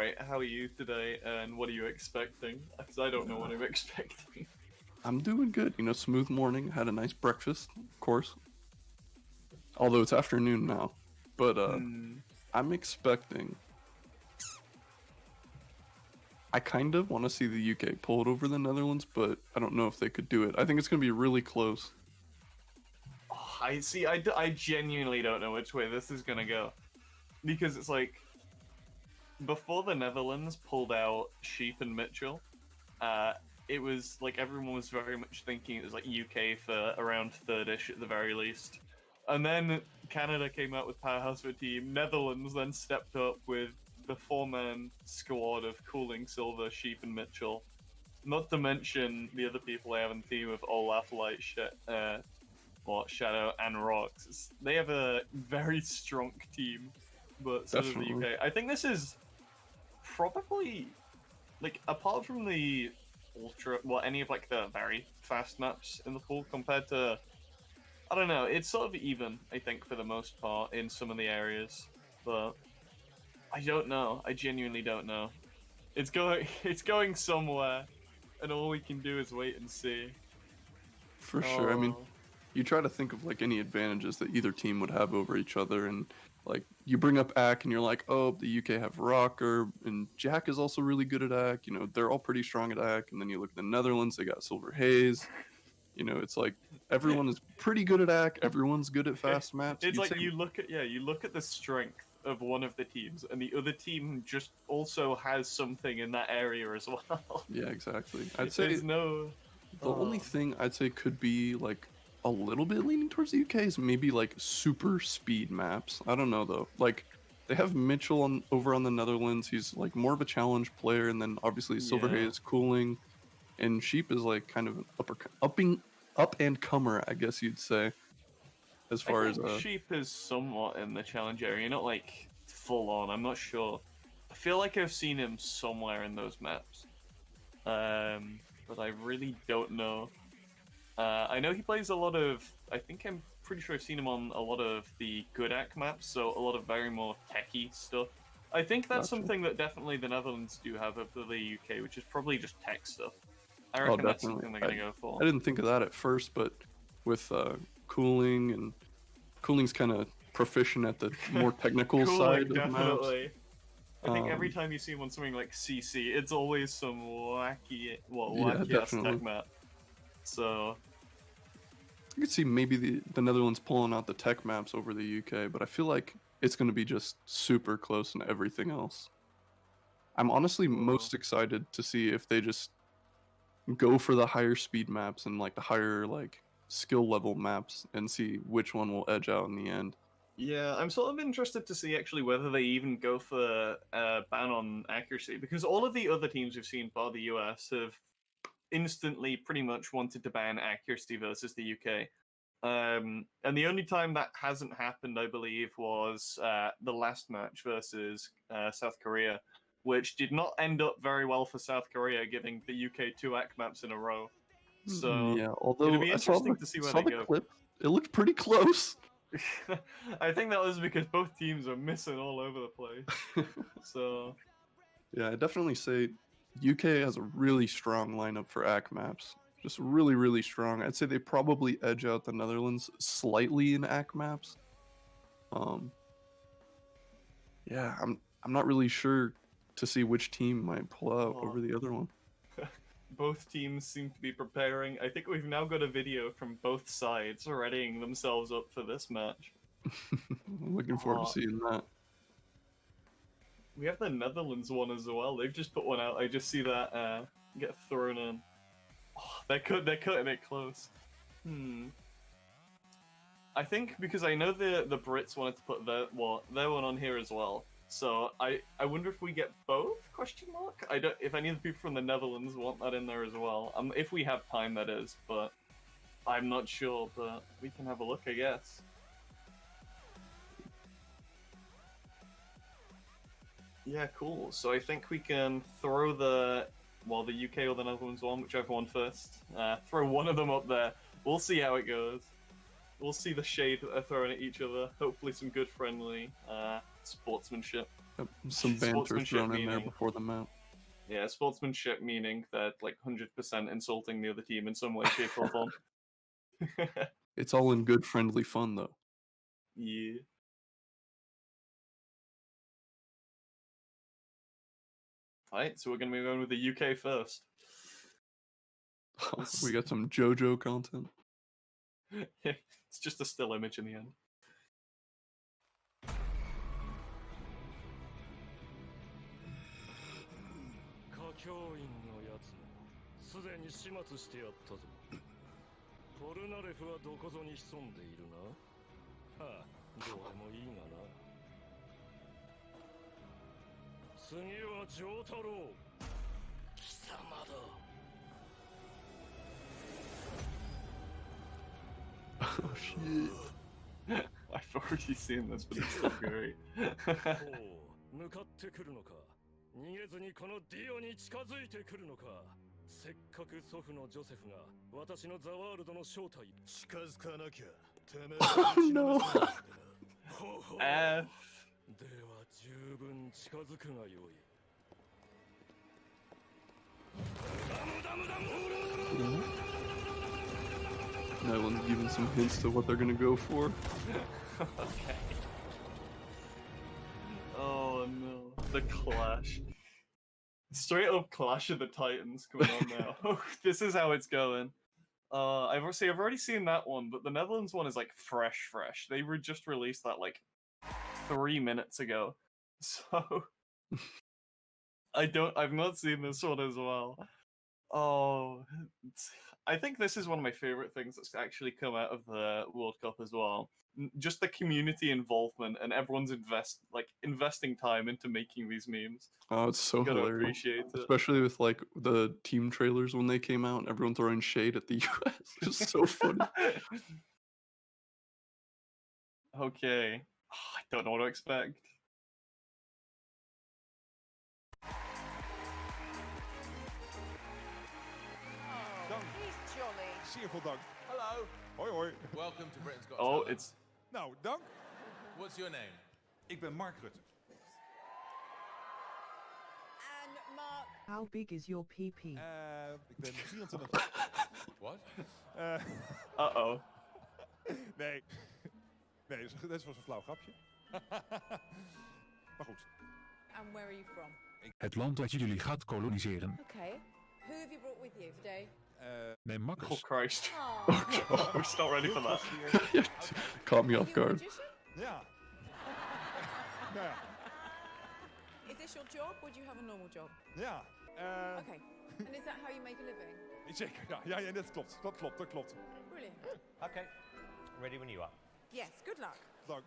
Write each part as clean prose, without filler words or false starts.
alright. How are you today, and what are you expecting? Because I don't know what I'm expecting. I'm doing good. Smooth morning. Had a nice breakfast, of course. Although it's afternoon now. But Hmm. I'm expecting. I kind of want to see the UK pull it over the Netherlands, but I don't know if they could do it. I think it's going to be really close. Oh, I see. I genuinely don't know which way this is gonna go. Because it's like, before the Netherlands pulled out Sheep and Mitchell, it was like everyone was very much thinking it was like UK for around third-ish at the very least. And then Canada came out with Powerhouse for Team. Netherlands then stepped up with the four-man squad of Cooling, Silver, Sheep, and Mitchell. Not to mention the other people they have in the team of Olaf, Light, Shadow, and Rox. They have a very strong team, but so does the Definitely. UK. I think this is probably, like, apart from the ultra, well, any of like the very fast maps in the pool compared to, I don't know, it's sort of even, I think, for the most part in some of the areas, but I don't know. I genuinely don't know. It's going somewhere, and all we can do is wait and see. For sure. I mean, Oh, you try to think of like any advantages that either team would have over each other, and like you bring up AK and you're like, oh, the UK have Rocker and Jack is also really good at AK. They're all pretty strong at AK. And then you look at the Netherlands, they got Silver Haze. It's like everyone is pretty good at AK. Everyone's good at fast maps. it's You'd like say, you look at the strength of one of the teams, and the other team just also has something in that area as well. yeah, exactly. I'd say There's no. the only thing I'd say could be like a little bit leaning towards the UK is maybe like super speed maps. I don't know though. Like they have Mitchell over on the Netherlands. He's like more of a challenge player, and then obviously Silver Yeah. Haze Cooling, and Sheep is like kind of an up and comer, I guess you'd say, as I far as think Sheep is somewhat in the challenge area, not like full on. I'm not sure. I feel like I've seen him somewhere in those maps, but I really don't know. I know he plays a lot of. I think I'm pretty sure I've seen him on a lot of the good act maps, so a lot of very more techie stuff. I think that's gotcha. something that definitely the Netherlands do have over the UK, which is probably just tech stuff. I Oh, reckon that's definitely. something they're I gonna go for. I didn't think of that at first, but with Cooling and Cooling's kind of proficient at the more technical Cooling, side of maps. definitely. I think every Um, time you see him on something like CC, it's always some yeah, wacky ass tech definitely. map. So I could see maybe the Netherlands pulling out the tech maps over the UK, but I feel like it's going to be just super close in everything else. I'm honestly uh, most excited to see if they just go for the higher speed maps and like the higher like skill level maps and see which one will edge out in the end. yeah, I'm sort of interested to see actually whether they even go for a ban on accuracy, because all of the other teams we've seen, bar the US, have instantly pretty much wanted to ban accuracy versus the UK. And the only time that hasn't happened, I believe, was the last match versus South Korea, which did not end up very well for South Korea, giving the UK two ACK maps in a row. So Yeah, it'll although be I saw interesting the to see where saw they the go. clip, it looked pretty close. I think that was because both teams are missing all over the place. So Yeah, I definitely say UK has a really strong lineup for AC maps. Just really, really strong. I'd say they probably edge out the Netherlands slightly in AC maps. Um, yeah, I'm not really sure to see which team might pull out over oh, the other one. both teams seem to be preparing. I think we've now got a video from both sides readying themselves up for this match. I'm looking forward to Oh, seeing that. we have the Netherlands one as well. They've just put one out. I just see that get thrown in. Oh, they're cutting it close. Hmm. I think because I know the Brits wanted to put their one on here as well. So I wonder if we get both? Question mark. I don't. If any of the people from the Netherlands want that in there as well. If we have time, that is. But I'm not sure. But we can have a look, I guess. Yeah, cool. So I think we can throw the UK or the Netherlands one, whichever one first. Throw one of them up there. We'll see how it goes. We'll see the shade that they're throwing at each other. Hopefully, some good friendly sportsmanship. Some banter Sportsmanship thrown in there meaning. before the match. Yeah, sportsmanship meaning that like 100% insulting the other team in some way, shape, or form. It's all in good, friendly fun, though. Yeah. Alright, so we're gonna move on with the UK first. We got some JoJo content. It's just a still image in the end. 教員のやつもすでに始末してやったぞ。ポルナレフはどこぞに潜んでいるな。はあ、どうでもいいがな。次は丈太郎。貴様だ。Oh shit. I've already seen this, but it's so great. 向かってくるのか。逃げずにこのディオに近づいてくるのか。せっかく祖父のジョセフが私のザワールドの正体近づかなきゃてめえ Oh no. F. では十分近づくがよい。Nyland's giving some hints to what they're gonna go for. Okay. Oh no, the clash. Straight up Clash of the Titans coming on now. This is how it's going. I've already seen that one, but the Netherlands one is like fresh. They just released that like 3 minutes ago. So I've not seen this one as well. Oh, I think this is one of my favorite things that's actually come out of the World Cup as well. Just the community involvement and everyone's investing time into making these memes. Oh, it's so Gotta hilarious. appreciate it. Especially with like the team trailers when they came out and everyone throwing shade at the US. Just so funny. Okay. I don't know what to expect. Dank. He's jolly. Zeer veel dank. Hello. Hoi hoi. Welcome to Britain's Got Oh, Talent. it's Nou, dank. What's your name? Ik ben Mark Rutte. And Mark. How big is your PP? Ik ben 24. What? uh-oh. Nee. Nee, dat was een flauw grapje. Maar goed. And where are you from? Het land dat jullie gaat koloniseren. Okay. Who have you brought with you today? Mijn Oh makkers. Christ. Oh. Oh, we're still ready for that. Caught me Are off you a guard. magician? Ja. Nou ja. Is this your job or do you have a normal job? Ja. Okay. And is that how you make a living? Zeker, ja. Ja, dat klopt. Dat klopt. Brilliant. Okay, ready when you are. Yes, good luck. Dank.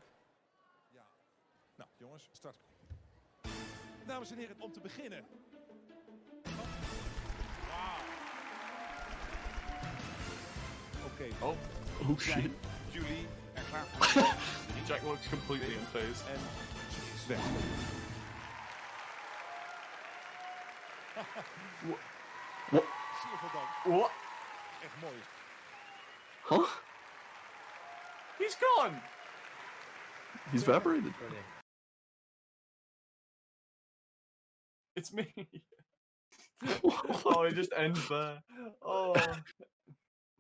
Ja. Nou, jongens, start. Dames en heren, om te beginnen. Oké. Oh, Oh shit. Zijn jullie er klaar voor? Jack looks completely unfazed. En ze is weg. What? Zeer veel dank. What? Echt mooi. Huh? He's gone! He's evaporated. Brilliant. It's me. Oh, it just ends there. Oh,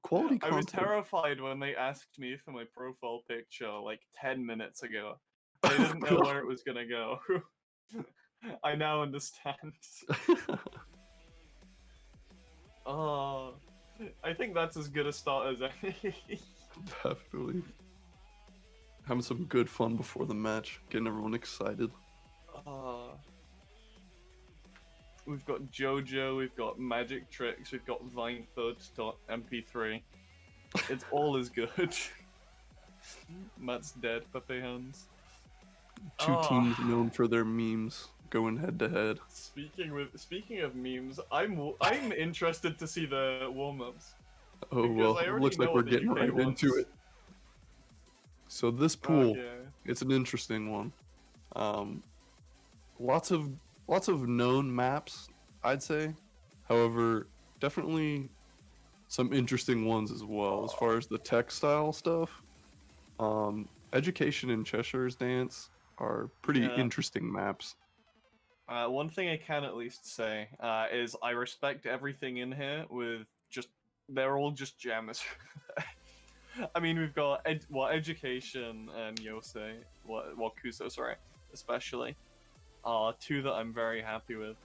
Quality I was content. terrified when they asked me for my profile picture like 10 minutes ago. I didn't know where it was gonna go. I now understand. Oh, I think that's as good a start as any. Definitely. Having some good fun before the match, getting everyone excited. We've got JoJo, we've got Magic Tricks, we've got VineFoot.mp3. It's all as good. Matt's dead, Pepe hands. Two Oh. teams known for their memes going head to head. Speaking of memes, I'm interested to see the warm-ups. Oh Because well, I it already looks like know we're what the getting UK right wants. into it. So this pool, Okay. it's an interesting one. Lots of known maps, I'd say. However, definitely some interesting ones as well as far as the textile stuff. Education and Cheshire's Dance are pretty Yeah. interesting maps. One thing I can at least say is I respect everything in here with just, they're all just gems. I mean, we've got Education and Yosei, Kuso, sorry, especially, two that I'm very happy with.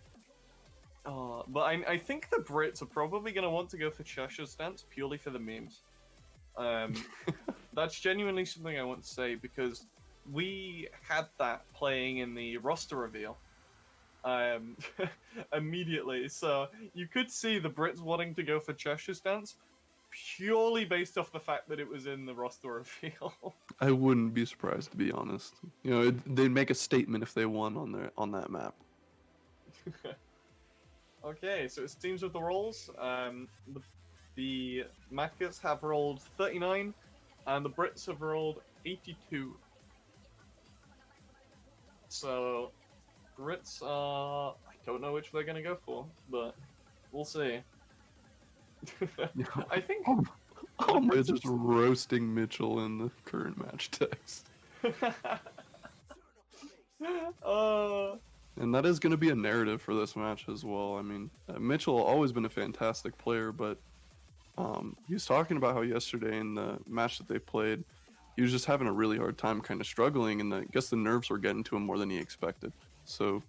But I think the Brits are probably going to want to go for Cheshire's stance purely for the memes. That's genuinely something I want to say because we had that playing in the roster reveal immediately, so you could see the Brits wanting to go for Cheshire's stance purely based off the fact that it was in the roster reveal. I wouldn't be surprised, to be honest. You know, they'd make a statement if they won on that map. Okay, so it seems with the rolls, the Macas have rolled 39, and the Brits have rolled 82. So, Brits are... I don't know which they're going to go for, but we'll see. I think... They're just roasting Mitchell in the current match text. And that is going to be a narrative for this match as well. I mean, Mitchell always been a fantastic player, but he was talking about how yesterday in the match that they played, he was just having a really hard time kind of struggling, and I guess the nerves were getting to him more than he expected. So,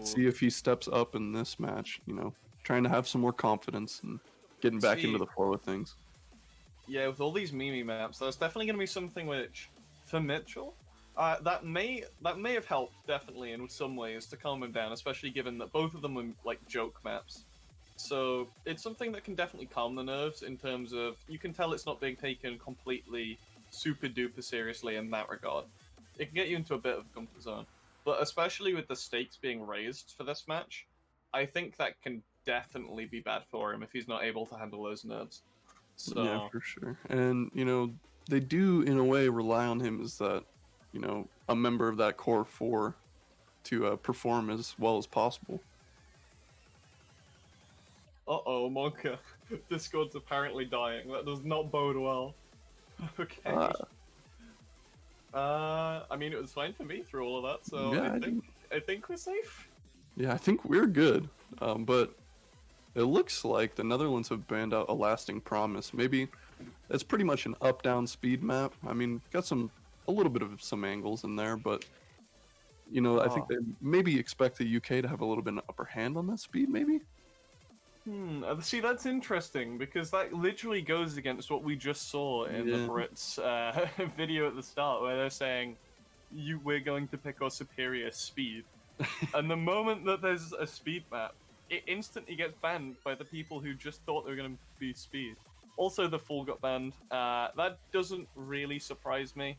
see if he steps up in this match, you know, trying to have some more confidence and getting back into the flow of things. Yeah, with all these Mimi maps, there's definitely going to be something which, for Mitchell, that may have helped definitely in some ways to calm him down, especially given that both of them were like joke maps. So it's something that can definitely calm the nerves in terms of you can tell it's not being taken completely super duper seriously in that regard. It can get you into a bit of a comfort zone, but especially with the stakes being raised for this match, I think that can definitely be bad for him if he's not able to handle those nerves. So yeah, for sure. And you know, they do in a way rely on him as that, you know, a member of that core four to perform as well as possible. Uh-oh, Monka. Discord's apparently dying. That does not bode well. Okay. I mean, it was fine for me through all of that, so yeah, I think we're safe. Yeah, I think we're good. But it looks like the Netherlands have banned out a lasting promise. Maybe it's pretty much an up-down speed map. I mean, got a little bit of some angles in there, but you know, I think they maybe expect the UK to have a little bit of an upper hand on that speed, maybe? See, that's interesting, because that literally goes against what we just saw in the Brits video at the start, where they're saying, we're going to pick our superior speed. And the moment that there's a speed map, it instantly gets banned by the people who just thought they were going to be speed. Also, the Fool got banned. That doesn't really surprise me.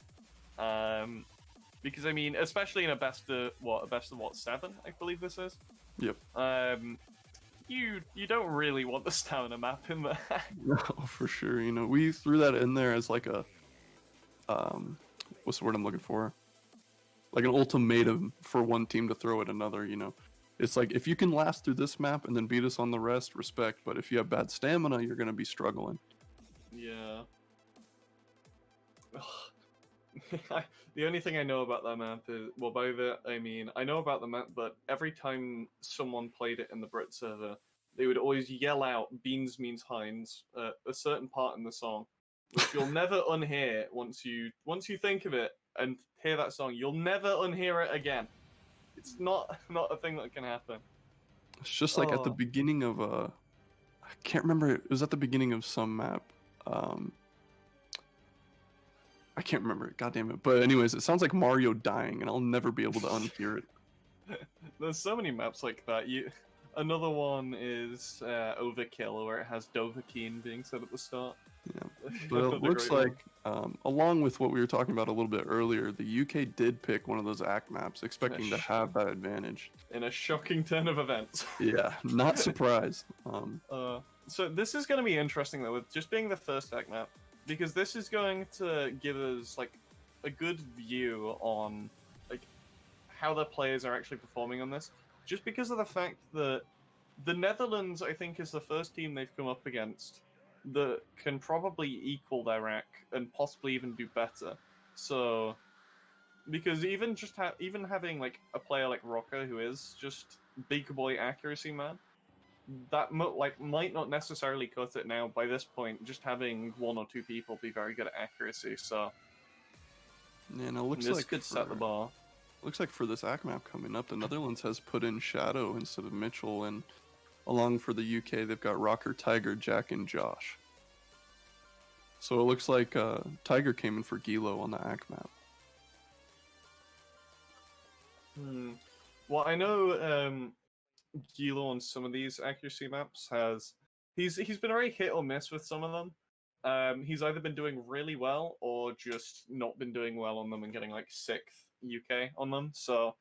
Because, I mean, especially in a best of 7, I believe this is? Yep. You don't really want the stamina map in there. No, for sure. You know, we threw that in there as like a, what's the word I'm looking for? Like an ultimatum for one team to throw at another, you know. It's like, if you can last through this map and then beat us on the rest, respect. But if you have bad stamina, you're going to be struggling. Yeah. The only thing I know about that map is, well, by that I mean, I know about the map, but every time someone played it in the Brit server, they would always yell out, "Beans means Heinz," a certain part in the song, which you'll never unhear once you think of it and hear that song. You'll never unhear it again. It's not a thing that can happen. It's just like at the beginning of I can't remember, it was at the beginning of some map. I can't remember it, god damn it. But anyways, it sounds like Mario dying, and I'll never be able to unhear it. There's so many maps like that. Another one is Overkill, where it has Dovahkiin being said at the start. Yeah, but it looks like, along with what we were talking about a little bit earlier, the UK did pick one of those ACT maps, expecting to have that advantage. In a shocking turn of events. Yeah, not surprised. So this is going to be interesting, though, with just being the first ACT map, because this is going to give us like a good view on like how the players are actually performing on this, just because of the fact that the Netherlands, I think, is the first team they've come up against that can probably equal their ACT and possibly even do better. So because even having like a player like Rocker who is just big boy accuracy man, that might not necessarily cut it now. By this point, just having one or two people be very good at accuracy, so And it looks this like could set the bar. Looks like for this ACK map coming up, the Netherlands has put in Shadow instead of Mitchell, and along for the UK, they've got Rocker, Tiger, Jack, and Josh. So it looks like Tiger came in for Gilo on the ACK map. Well, I know Gilo on some of these accuracy maps he's been very hit or miss with some of them. He's either been doing really well or just not been doing well on them and getting like 6th UK on them. So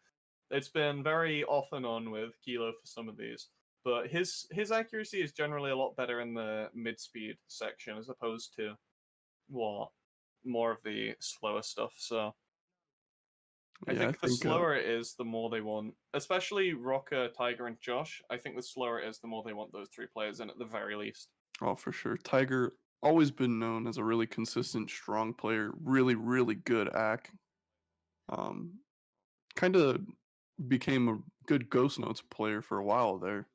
it's been very off and on with Gilo for some of these. But his accuracy is generally a lot better in the mid-speed section as opposed to more of the slower stuff. So I think the slower it is, the more they want, especially Rocker, Tiger, and Josh. I think the slower it is, the more they want those 3 players in at the very least. Oh, for sure. Tiger, always been known as a really consistent, strong player, really, really good ACK. Kind of became a good Ghost Notes player for a while there,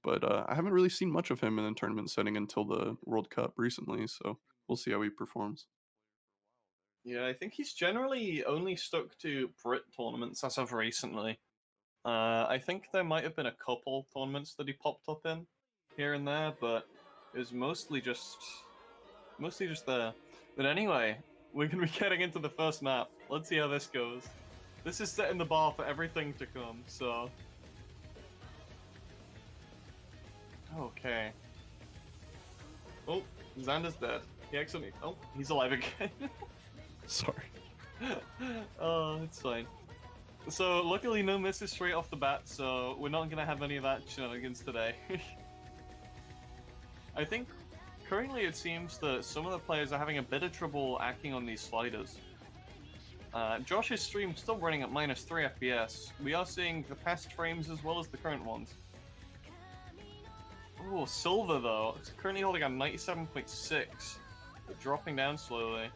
but I haven't really seen much of him in the tournament setting until the World Cup recently, so we'll see how he performs. Yeah, I think he's generally only stuck to Brit tournaments as of recently. I think there might have been a couple tournaments that he popped up in here and there, but it was mostly just there. But anyway, we're gonna be getting into the first map. Let's see how this goes. This is setting the bar for everything to come, so okay. Oh, Xander's dead. He accidentally. Oh, he's alive again. Sorry. Oh, it's fine. So luckily no misses straight off the bat, so we're not gonna have any of that shenanigans today. I think currently it seems that some of the players are having a bit of trouble acting on these sliders. Josh's stream still running at -3 FPS. We are seeing the past frames as well as the current ones. Oh, Silver though, it's currently holding a 97.6, but dropping down slowly.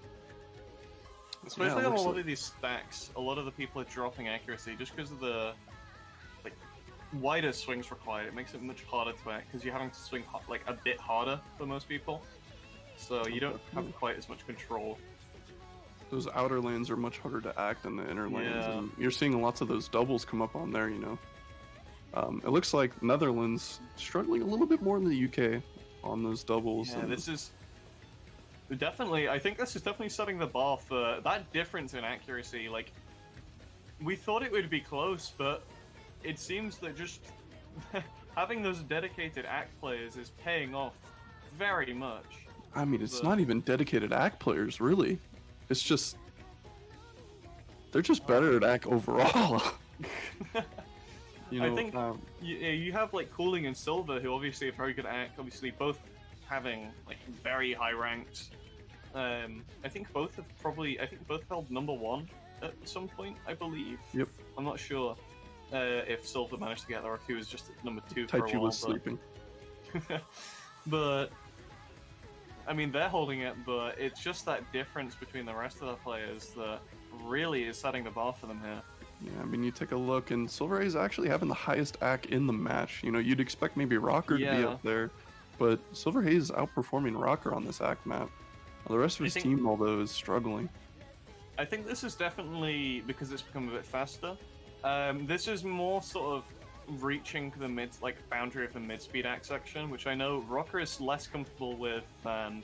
Especially on a lot of these stacks, a lot of the people are dropping accuracy just because of the wider swings required. It makes it much harder to act because you're having to swing a bit harder for most people, so you don't have quite as much control. Those outer lanes are much harder to act than the inner lanes, Yeah. and you're seeing lots of those doubles come up on there, you know. It looks like Netherlands struggling a little bit more than the UK on those doubles. Yeah, this is definitely, I think this is definitely setting the bar for that difference in accuracy. Like, we thought it would be close, but it seems that just having those dedicated ACK players is paying off very much. I mean, it's not even dedicated ACK players, really. It's just they're just better at ACK overall. You know, I think you have like Cooling and Silver, who obviously are very good at ACK, obviously both having like very high ranked. I think both have held #1 at some point, I believe. Yep. I'm not sure if Silver managed to get there or if he was just at #2 for a Taichi while. was sleeping. But I mean, they're holding it, but it's just that difference between the rest of the players that really is setting the bar for them here. Yeah, I mean, you take a look, and Silver is actually having the highest ACK in the match. You know, you'd expect maybe Rocker to be up there, but Silver Haze is outperforming Rocker on this ACK map. The rest of his team, although, is struggling. I think this is definitely because it's become a bit faster. This is more sort of reaching the boundary of the mid-speed ACK section, which I know Rocker is less comfortable with than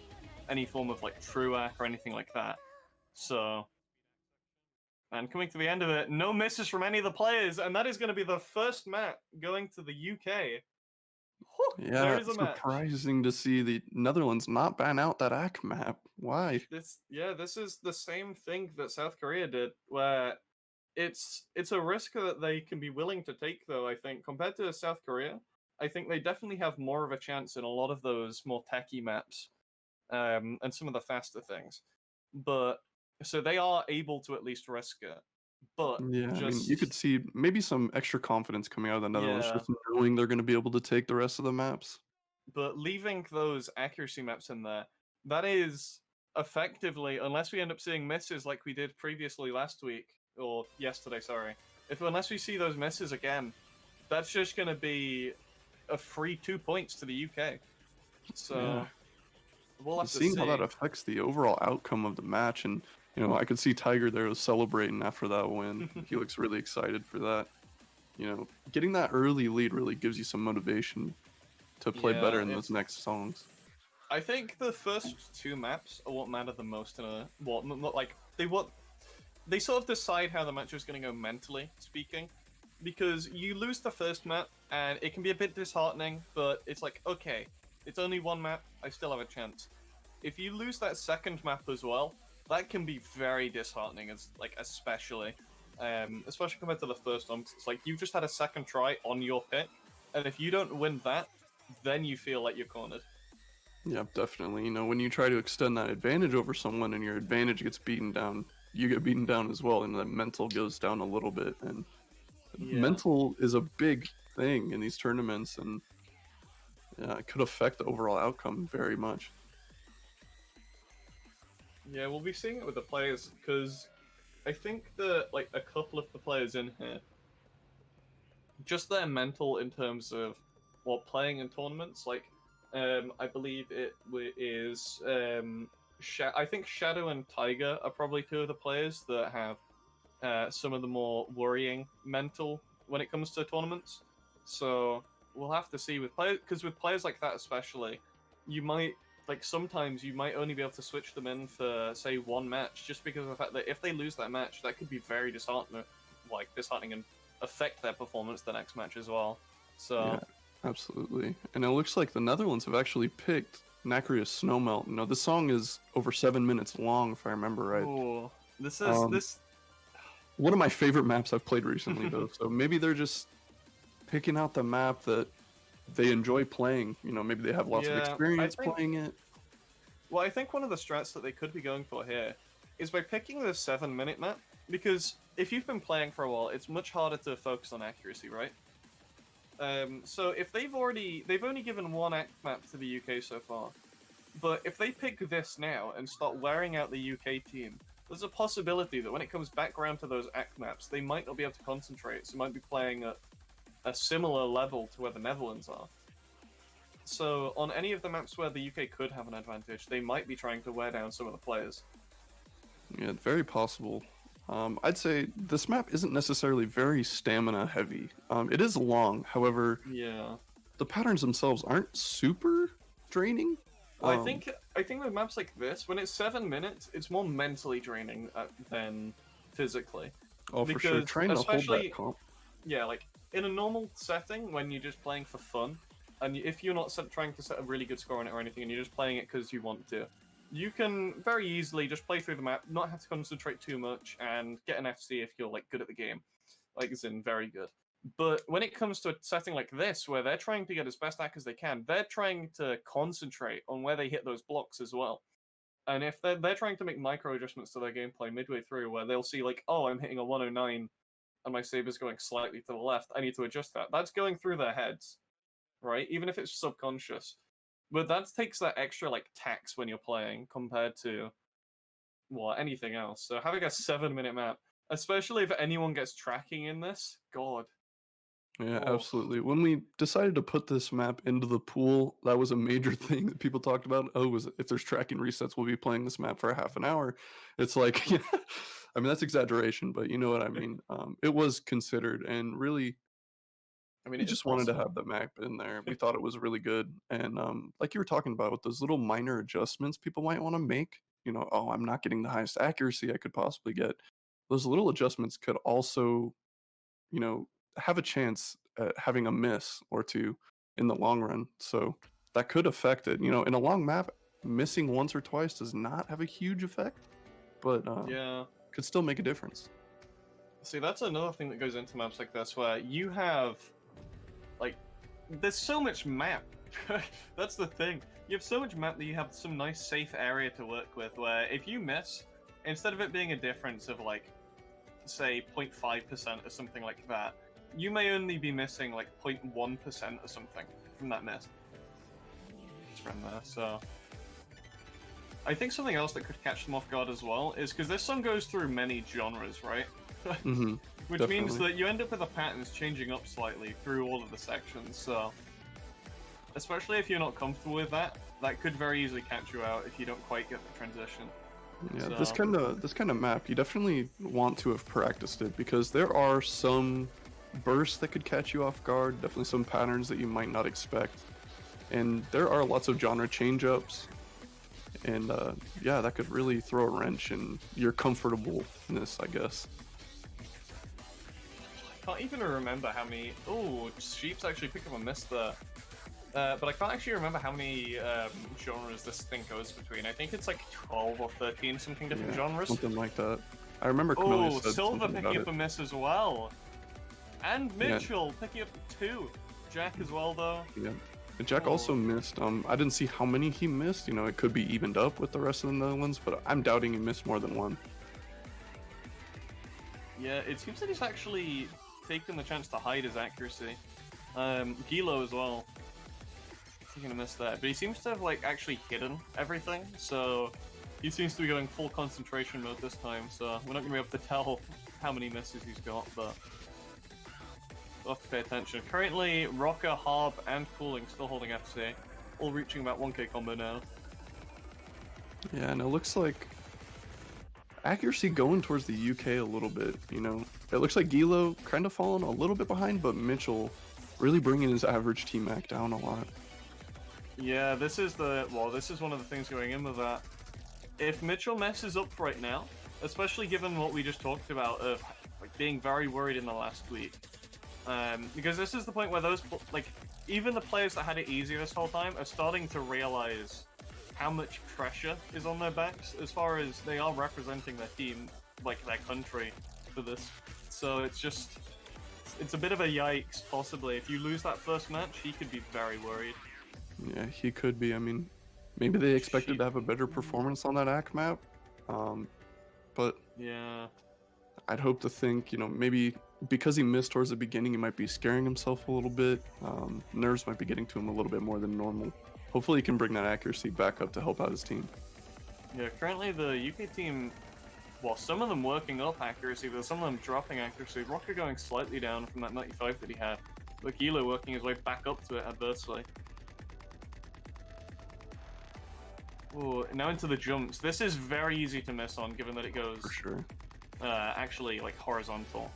any form of true ACK or anything like that. So, and coming to the end of it, no misses from any of the players, and that is going to be the first map going to the UK. Whew, yeah, it's surprising to see the Netherlands not ban out that ACK map. Why? This is the same thing that South Korea did, where it's a risk that they can be willing to take, though. I think compared to South Korea, I think they definitely have more of a chance in a lot of those more techy maps, and some of the faster things. But so they are able to at least risk it. But yeah, I mean, you could see maybe some extra confidence coming out of the Netherlands, just knowing they're going to be able to take the rest of the maps. But leaving those accuracy maps in there, that is effectively, unless we end up seeing misses like we did previously last week, or yesterday, sorry, unless we see those misses again, that's just going to be a free 2 points to the UK. So Yeah. we'll have to Seeing see. how that affects the overall outcome of the match, and I could see Tiger there was celebrating after that win. He looks really excited for that. Getting that early lead really gives you some motivation to play better in those next songs. I think the first 2 maps are what matter the most in a they sort of decide how the match is going to go mentally speaking, because you lose the first map and it can be a bit disheartening, but it's like, okay, it's only 1 map, I still have a chance. If you lose that second map as well, that can be very disheartening, especially compared to the first one. It's like you've just had a second try on your pick, and if you don't win that, then you feel like you're cornered. Yeah, definitely. When you try to extend that advantage over someone and your advantage gets beaten down, you get beaten down as well, and the mental goes down a little bit. And mental is a big thing in these tournaments, and it could affect the overall outcome very much. Yeah, we'll be seeing it with the players, because I think that a couple of the players in here, just their mental in terms of playing in tournaments, I believe it is I think Shadow and Tiger are probably 2 of the players that have some of the more worrying mental when it comes to tournaments. So we'll have to see with players, because with players like that especially, you might sometimes you might only be able to switch them in for say 1 match, just because of the fact that if they lose that match, that could be very disheartening and affect their performance the next match as well. So yeah, absolutely. And it looks like the Netherlands have actually picked Nacria's Snowmelt. This song is over 7 minutes long, if I remember right. Ooh, this is one of my favorite maps I've played recently, though. So maybe they're just picking out the map that they enjoy playing. Maybe they have lots of experience playing it. Well, I think one of the strats that they could be going for here is by picking the 7-minute map, because if you've been playing for a while, it's much harder to focus on accuracy, right? So if they've only given 1 act map to the UK so far, but if they pick this now and start wearing out the UK team, there's a possibility that when it comes back around to those act maps, they might not be able to concentrate, so they might be playing at a similar level to where the Netherlands are. So on any of the maps where the UK could have an advantage, they might be trying to wear down some of the players. Yeah, very possible. I'd say this map isn't necessarily very stamina heavy. It is long, however, the patterns themselves aren't super draining. Well, I think with maps like this, when it's 7 minutes, it's more mentally draining than physically. Oh, for sure. Trying to hold that comp. Yeah, in a normal setting, when you're just playing for fun, and if you're not trying to set a really good score on it or anything, and you're just playing it because you want to, you can very easily just play through the map, not have to concentrate too much, and get an FC if you're good at the game, as in very good. But when it comes to a setting like this, where they're trying to get as best act as they can, they're trying to concentrate on where they hit those blocks as well. And if they're trying to make micro adjustments to their gameplay midway through, where they'll see oh, I'm hitting a 109 and my Saber's going slightly to the left, I need to adjust that. That's going through their heads, right? Even if it's subconscious. But that takes that extra tax when you're playing compared to anything else. So having a 7-minute map, especially if anyone gets tracking in this, God. Yeah, absolutely. When we decided to put this map into the pool, that was a major thing that people talked about. If there's tracking resets, we'll be playing this map for a half an hour. It's I mean, that's exaggeration, but you know what I mean. It was considered, and really, we just wanted to have the map in there. We thought it was really good, and like you were talking about, with those little minor adjustments people might want to make. Oh, I'm not getting the highest accuracy I could possibly get. Those little adjustments could also, have a chance at having a miss or 2 in the long run. So that could affect it. In a long map, missing once or twice does not have a huge effect, but could still make a difference. See, that's another thing that goes into maps like this, where you have, there's so much map. That's the thing. You have so much map that you have some nice safe area to work with, where if you miss, instead of it being a difference of say 0.5% or something like that, you may only be missing 0.1% or something from that miss. It's from there, so I think something else that could catch them off guard as well is because this song goes through many genres, right? Mm-hmm. Which means that you end up with the patterns changing up slightly through all of the sections, so... Especially if you're not comfortable with that, that could very easily catch you out if you don't quite get the transition. Yeah, So- this kind of map, you definitely want to have practiced it, because there are some bursts that could catch you off guard, definitely some patterns that you might not expect. And there are lots of genre change-ups, and yeah, that could really throw a wrench in your comfortableness, I guess. I can't even remember how many... Oh, Sheep's actually picked up a miss there. But I can't actually remember how many genres this thing goes between. I think it's like 12 or 13 something different genres. Something like that. I remember Camellia Oh, said Silver something picking about up it. a miss as well. And Mitchell picking up 2. Jack as well, though. Yeah. And Jack also missed. I didn't see how many he missed. You know, it could be evened up with the rest of the Netherlands, but I'm doubting he missed more than one. Yeah, it seems that he's actually taken the chance to hide his accuracy. Gilo as well. Taking a miss there, but he seems to have like actually hidden everything, so he seems to be going full concentration mode this time, so we're not going to be able to tell how many misses he's got, but we'll have to pay attention. Currently, Rocker, Harb, and Cooling still holding FC, all reaching about 1k combo now. Yeah, and it looks like accuracy going towards the UK a little bit, you know. It looks like Gilo kind of falling a little bit behind, but Mitchell really bringing his average T-Mac down a lot. Yeah, this is one of the things going in with that. If Mitchell messes up right now, especially given what we just talked about of like being very worried in the last week, because this is the point where those even the players that had it easy this whole time are starting to realize how much pressure is on their backs as far as they are representing their team, like their country, for this. So it's a bit of a yikes, possibly. If you lose that first match, he could be very worried. Yeah, he could be. I mean, maybe they expected to have a better performance on that AC map, but yeah, I'd hope to think, you know, maybe because he missed towards the beginning, he might be scaring himself a little bit. Nerves might be getting to him a little bit more than normal. Hopefully he can bring that accuracy back up to help out his team. Yeah, currently the UK team, well, some of them working up accuracy, but some of them dropping accuracy. Rocker going slightly down from that 95 that he had, but Gilo working his way back up to it adversely. Ooh, now into the jumps. This is very easy to miss on, given that it goes For sure. actually like horizontal.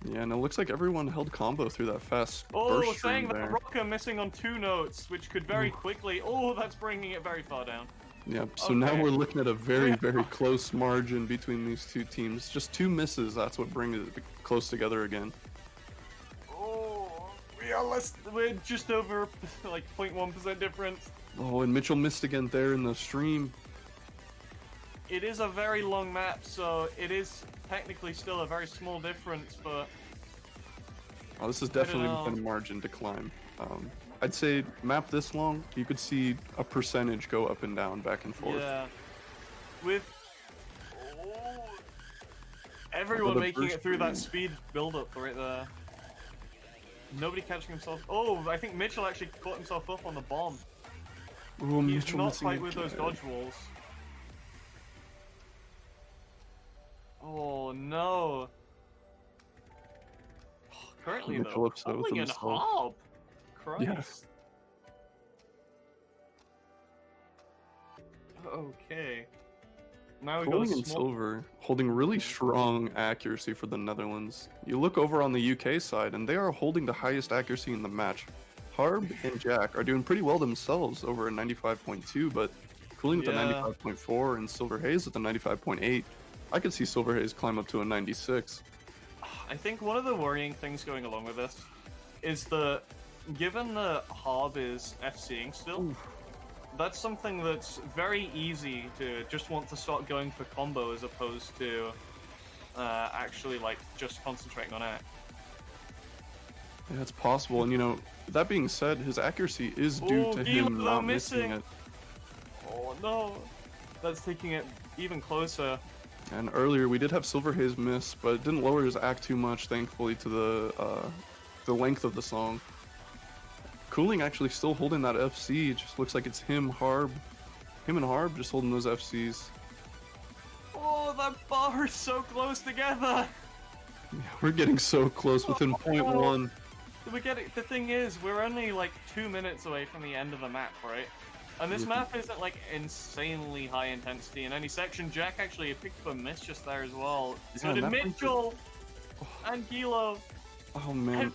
Yeah, and it looks like everyone held combo through that fast Oh, burst saying stream that there. Rocker missing on 2 notes, which could very quickly... Oh, that's bringing it very far down. Yeah, so now Okay. we're looking at a very, very close margin between these two teams. Just 2 misses, that's what brings it close together again. Oh, we're just over like 0.1% difference. Oh, and Mitchell missed again there in the stream. It is a very long map, so it is technically still a very small difference, but... Oh, this is definitely know. within a margin to climb. I'd say map this long, you could see a percentage go up and down, back and forth. Yeah. With... Oh, everyone Another making burst it through that stream. speed build-up right there. Nobody catching himself... Oh, I think Mitchell actually caught himself up on the bomb. Ooh, He's Mitchell not missing quite with those again. dodge walls. Oh no. Currently Mitchell though, upset with Cooling and himself. Hob. Christ. Okay. Now we got Cooling a and small... Silver holding really strong accuracy for the Netherlands. You look over on the UK side, and they are holding the highest accuracy in the match. Harb and Jack are doing pretty well themselves over a 95.2, but Cooling with Yeah. a 95.4 and Silver Haze with a 95.8. I could see Silver Haze climb up to a 96. I think one of the worrying things going along with this is that given that Harb is FCing still, that's something that's very easy to just want to start going for combo as opposed to actually like just concentrating on act. Yeah, it's possible, and you know, that being said, his accuracy is due Oh, to Gilo him not missing missing. it. Oh no, that's taking it even closer. And earlier we did have Silver Haze miss, but it didn't lower his act too much, thankfully, to the length of the song. Cooling actually still holding that FC. It just looks like it's him and Harb just holding those FCs. Oh, that bar is so close together. We're getting so close within point one. The thing is, we're only like 2 minutes away from the end of the map, right? And this map isn't like insanely high intensity in any section. Jack actually picked up a miss just there as well. So Yeah, did that brings Mitchell and Gilo. Oh man.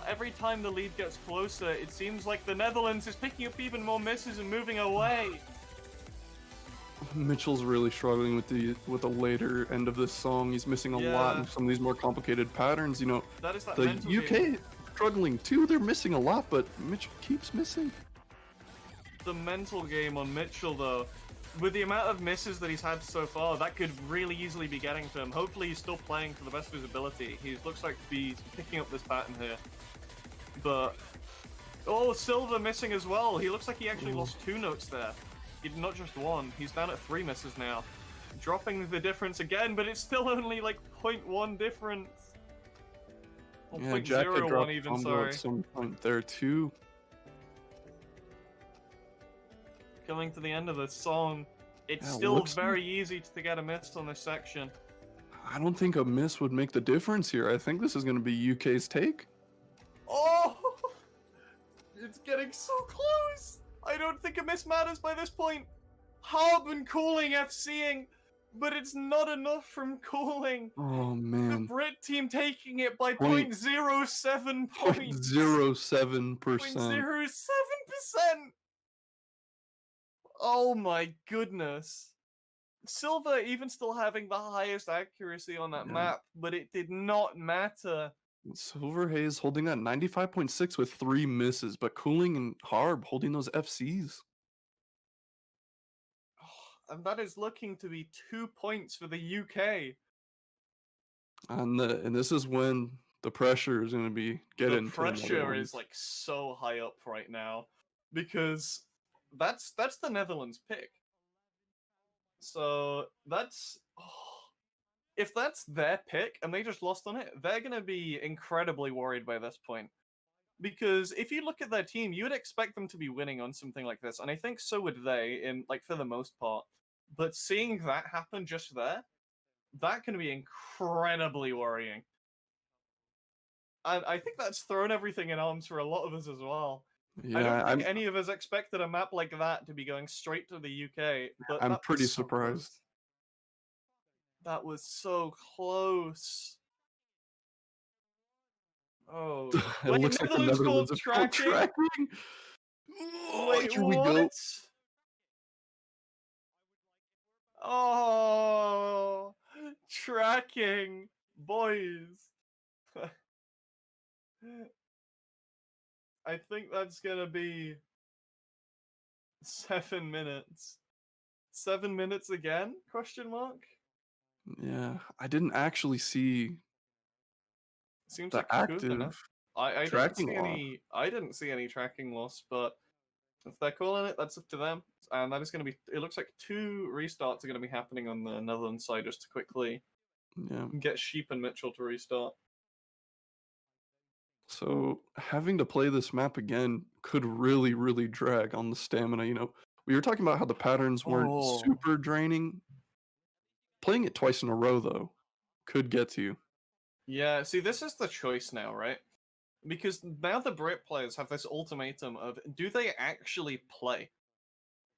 Every time the lead gets closer, it seems like the Netherlands is picking up even more misses and moving away. Mitchell's really struggling with the later end of this song. He's missing a lot in some of these more complicated patterns. You know, That is that the mental UK game. struggling too. They're missing a lot, but Mitchell keeps missing. The mental game on Mitchell, though, with the amount of misses that he's had so far, that could really easily be getting to him. Hopefully he's still playing to the best of his ability. He looks like he's picking up this pattern here. But... oh, Silver missing as well. He looks like he actually lost 2 notes there. Not just 1. He's down at 3 misses now. Dropping the difference again, but it's still only like 0.1 difference. Or Yeah, Jack had 0.01 dropped even, combo sorry. at some point there too. Coming to the end of the song, it's Yeah, still looks very easy to get a miss on this section. I don't think a miss would make the difference here. I think this is going to be UK's take. Oh! It's getting so close! I don't think a miss matters by this point. Harb and Cooling FCing, but it's not enough from Cooling. Oh The man. Brit team taking it by Point- 0.07 points. 0.07%. 0.07%. Oh my goodness. Silver even still having the highest accuracy on that map, but it did not matter. Silver Haze holding that 95.6 with 3 misses, but Cooling and Harb holding those FCs. And that is looking to be 2 points for the UK. And this is when the pressure is going to be getting The to the pressure Netherlands. is like so high up right now because that's the Netherlands pick. So that's if that's their pick and they just lost on it, they're going to be incredibly worried by this point. Because if you look at their team, you would expect them to be winning on something like this, and I think so would they, in like for the most part. But seeing that happen just there, that can be incredibly worrying. And I think that's thrown everything in arms for a lot of us as well. Yeah, I don't think any of us expected a map like that to be going straight to the UK. But I'm that was pretty so surprised. close. That was so close. Oh, It wait, looks like the Netherlands Netherlands called are called tracking. Wait, Here we go. what? Oh, tracking, boys. I think that's gonna be 7 minutes. 7 minutes again? Question mark? Yeah, I didn't actually see Seems the like good enough. active I didn't tracking see loss. I didn't see any tracking loss, but if they're calling it, that's up to them. And that is going to be. It looks like 2 restarts are going to be happening on the Netherlands side just to quickly Yeah. get Sheep and Mitchell to restart. So having to play this map again could really, really drag on the stamina. You know, we were talking about how the patterns weren't Oh. super draining. Playing it twice in a row, though, could get to you. Yeah, see, this is the choice now, right? Because now the Brit players have this ultimatum of do they actually play?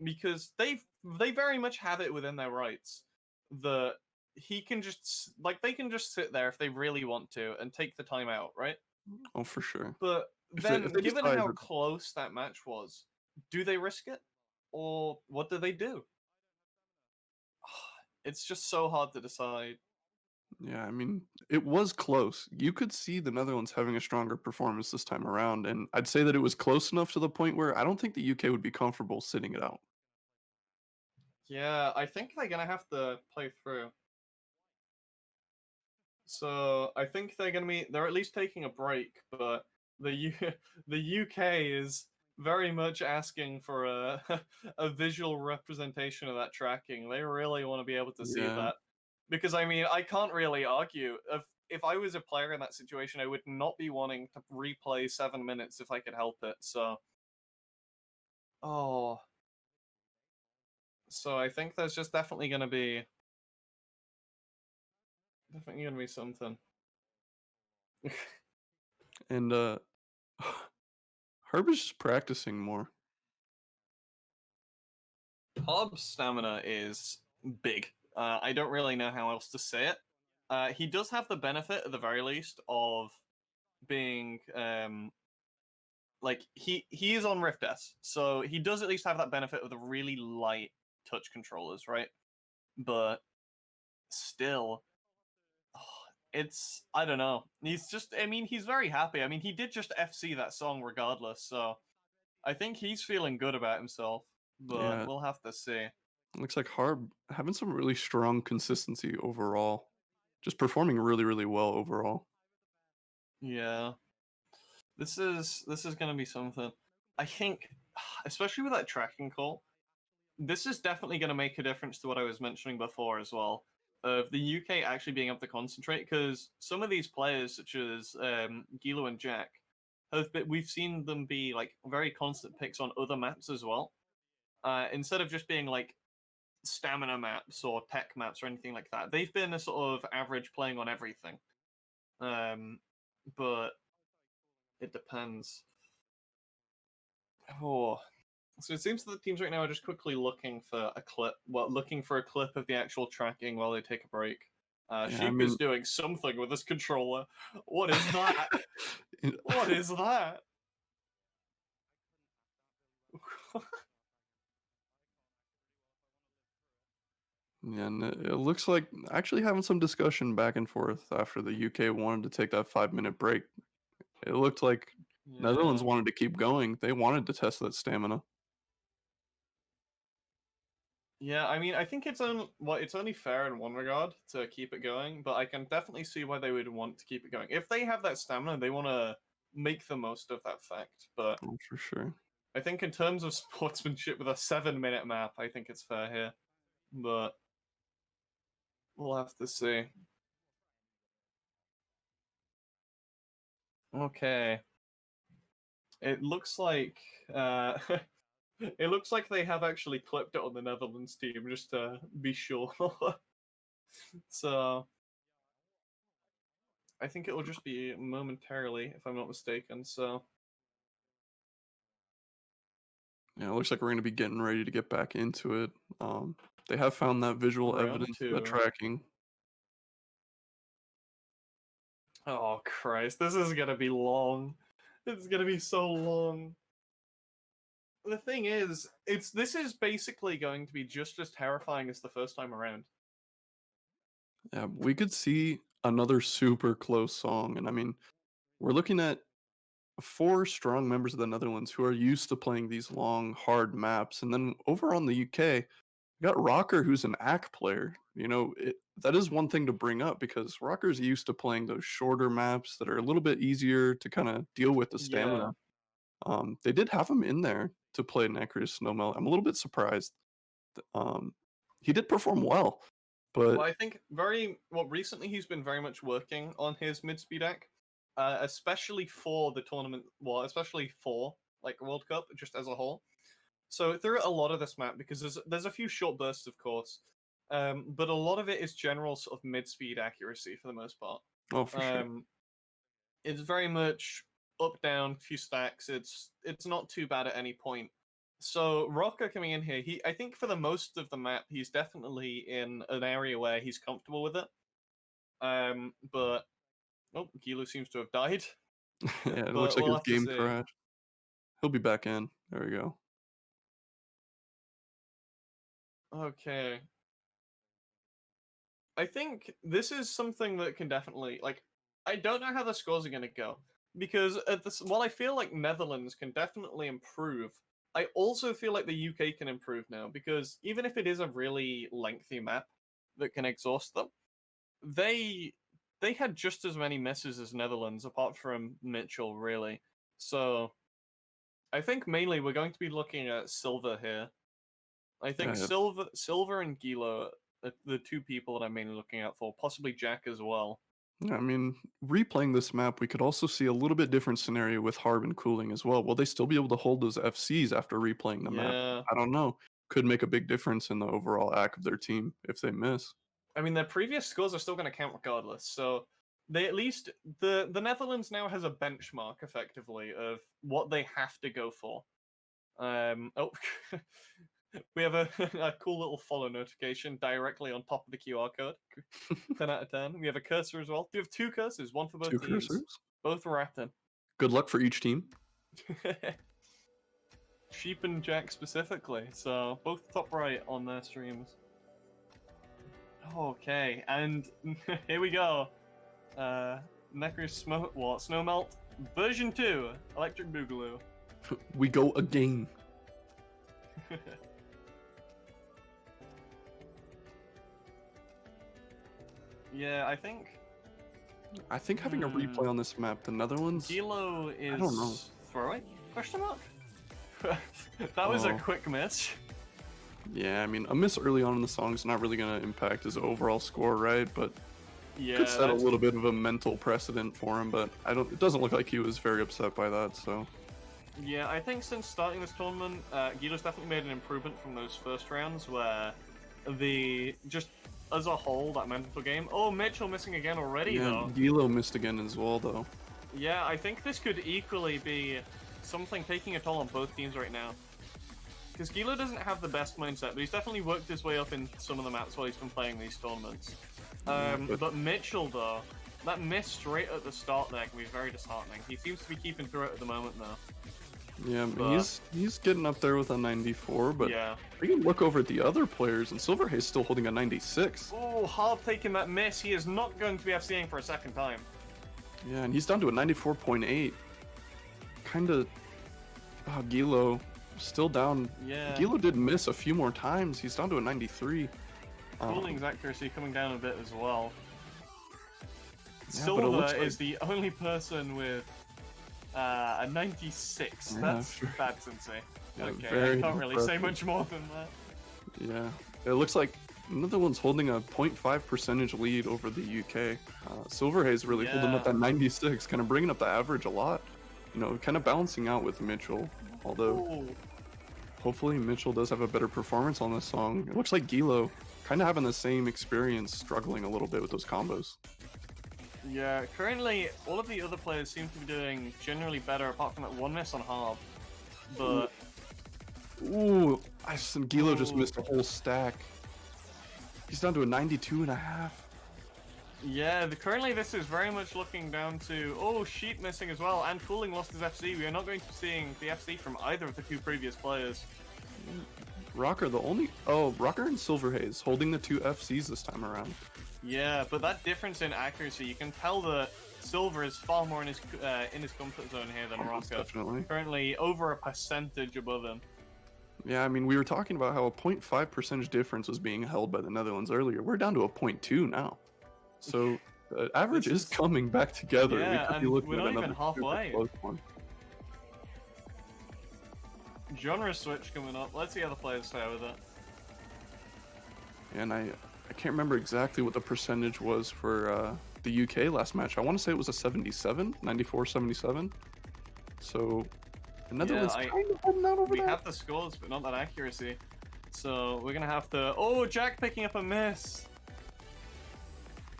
Because they very much have it within their rights that he can just like they can just sit there if they really want to and take the time out, right? Oh, for sure. But If then, they given decide how that- close that match was, do they risk it, or what do they do? It's just so hard to decide. Yeah, I mean, it was close. You could see the Netherlands having a stronger performance this time around, and I'd say that it was close enough to the point where I don't think the UK would be comfortable sitting it out. Yeah, I think they're gonna have to play through. So I think they're at least taking a break, but the UK is very much asking for a a visual representation of that tracking. They really want to be able to see Yeah. that. Because I mean, I can't really argue. If I was a player in that situation, I would not be wanting to replay 7 minutes if I could help it. So I think there's just definitely going to be Definitely gonna be something. And Herb is just practicing more. Hobbs' stamina is big. I don't really know how else to say it. He does have the benefit, at the very least, of being like he is on Rift S, so he does at least have that benefit of the really light touch controllers, right? But still, it's I don't know. He's just I mean he's very happy. I mean he did just FC that song regardless, so I think he's feeling good about himself. But Yeah, we'll have to see. looks like Harb having some really strong consistency overall. Just performing really, really well overall. Yeah. This is gonna be something. I think, especially with that tracking call, this is definitely gonna make a difference to what I was mentioning before as well, of the UK actually being able to concentrate. Because some of these players, such as Gilo and Jack, we've seen them be like very constant picks on other maps as well. Instead of just being like stamina maps or tech maps or anything like that, they've been a sort of average playing on everything. But it depends. Oh, so it seems that the teams right now are just quickly looking for a clip. Well, looking for a clip of the actual tracking while they take a break. Yeah, I Sheep mean, is doing something with this controller. What is that? it- What is that? yeah, and it looks like actually having some discussion back and forth after the UK wanted to take that 5-minute break. It looked like Netherlands Yeah. wanted to keep going. They wanted to test that stamina. Yeah, I mean, I think it's only fair in one regard to keep it going, but I can definitely see why they would want to keep it going. If they have that stamina, they want to make the most of that fact. But Oh, for sure. I think in terms of sportsmanship with a 7-minute map, I think it's fair here. But we'll have to see. Okay. It looks like it looks like they have actually clipped it on the Netherlands team just to be sure. So I think it will just be momentarily, if I'm not mistaken. So Yeah, it looks like we're going to be getting ready to get back into it. They have found that visual round evidence, that 2. tracking. Oh Christ, this is gonna be long. It's gonna be so long. The thing is, this is basically going to be just as terrifying as the first time around. Yeah, we could see another super close song. And I mean, we're looking at 4 strong members of the Netherlands who are used to playing these long, hard maps. And then over on the UK, we got Rocker, who's an ACK player. That is one thing to bring up because Rocker's used to playing those shorter maps that are a little bit easier to kind of deal with the Yeah. stamina. They did have him in there to play Necros Snowmelt. I'm a little bit surprised. Um, he did perform well, Well, but I think recently he's been very much working on his mid-speed deck, especially for the tournament. Well, especially for like World Cup, just as a whole. So through a lot of this map, because there's a few short bursts, of course, but a lot of it is general sort of mid-speed accuracy for the most part. oh, for sure. It's very much up down few stacks. It's not too bad at any point. So Rocker coming in here, I think for the most of the map, he's definitely in an area where he's comfortable with it. But oh, Gilo seems to have died. Yeah, it looks But like we'll his have to game see. crashed. He'll be back in. There we go. Okay. I think this is something that can definitely like. I don't know how the scores are going to go because while I feel like Netherlands can definitely improve, I also feel like the UK can improve now because even if it is a really lengthy map that can exhaust them, they they had just as many misses as Netherlands apart from Mitchell really. So I think mainly we're going to be looking at Silver here. I think Yeah, Silver and Gilo are the 2 people that I'm mainly looking out for, possibly Jack as well. yeah, I mean, replaying this map, we could also see a little bit different scenario with Harb and Cooling as well. Will they still be able to hold those FCs after replaying the map? Yeah. I don't know. Could make a big difference in the overall act of their team if they miss. I mean, their previous scores are still going to count regardless. So they at least the Netherlands now has a benchmark effectively of what they have to go for. Oh, we have a cool little follow notification directly on top of the QR code. 10 out of 10. We have a cursor as well. We have 2 cursors, one for both Two teams. cursors. Both wrapped Good luck for each team. in. Sheep and Jack specifically, so both top right on their streams. Okay, and here we go. Necro's Snowmelt version 2, Electric Boogaloo. We go again. Yeah, I think having a replay on this map, the Netherlands. Gilo is I don't know. throwing? Question mark? That was a Oh. quick miss. Yeah, I mean, a miss early on in the song is not really going to impact his overall score, right? But Yeah, could set a that's- little bit of a mental precedent for him. But it doesn't look like he was very upset by that. So Yeah, I think since starting this tournament, Guido's definitely made an improvement from those first rounds where just as a whole, that mental game. Oh, Mitchell missing again already, yeah, though. Gilo missed again as well, though. Yeah, I think this could equally be something taking a toll on both teams right now. Because Gilo doesn't have the best mindset, but he's definitely worked his way up in some of the maps while he's been playing these tournaments. But Mitchell, though, that miss straight at the start there can be very disheartening. He seems to be keeping through it at the moment, though. Yeah, But- he's getting up there with a 94, but Yeah. we can look over at the other players, and Silverhaze still holding a 96. Oh, Harp taking that miss. He is not going to be FCing for a second time. Yeah, and he's down to a 94.8. Kind of. Gilo still down. Yeah. Gilo did miss a few more times. He's down to a 93. Cooling's accuracy coming down a bit as well. Yeah, but it Silver looks is the only person with a 96. Yeah, That's sure. bad, Sensei. Yeah, Okay, I very can't really say impressive. much more than that. Yeah, it looks like another one's holding a 0.5 percentage lead over the UK. Silverhaze really holding up Yeah. that 96, kind of bringing up the average a lot. You know, kind of balancing out with Mitchell. Although, Ooh. hopefully Mitchell does have a better performance on this song. It looks like Gilo kind of having the same experience, struggling a little bit with those combos. Yeah, currently all of the other players seem to be doing generally better, apart from that one miss on Harb. But Ooh, Gilo just Ooh. missed a whole stack. He's down to a 92.5. yeah, currently this is very much looking down to Sheep missing as well, and Cooling lost his FC. We are not going to be seeing the FC from either of the two previous players. Rocker, Rocker and Silverhaze holding the two FCs this time around. Yeah, but that difference in accuracy, you can tell that Silver is far more in his comfort zone here than Most Rocker. definitely. Currently over a percentage above him. Yeah, I mean, we were talking about how a 0.5 percentage difference was being held by the Netherlands earlier. We're down to a 0.2 now. So the average This is is- coming back together. Yeah, we could be and looking we're at not even another super halfway. close one. Genre switch coming up. Let's see how the players fare with it. And I can't remember exactly what the percentage was for the UK last match. I want to say it was a 77, 94, 77. So the Netherlands I- kind of holding out over We there. have the scores, but not that accuracy. So we're gonna have to. Oh, Jack picking up a miss.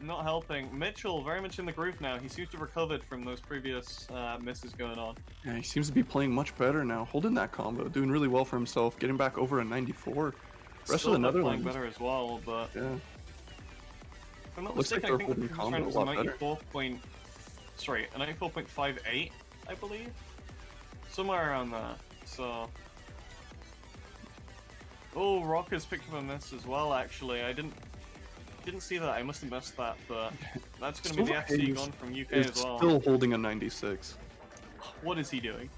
Not helping. Mitchell very much in the groove now. He seems to have recovered from those previous misses going on. Yeah, he seems to be playing much better now, holding that combo, doing really well for himself, getting back over a 94. Rest Still of the not playing Netherlands, better as well, but yeah, if I'm not Looks like mistaken, I they're think the holding previous combo round a was lot better. a 94.58, I believe. Somewhere around there. So. Oh, Rocker's picked up a miss as well, actually. I didn't see that. I must have missed that, but that's going to be the FC Silverhaze gone from UK is as well. still holding a 96. What is he doing?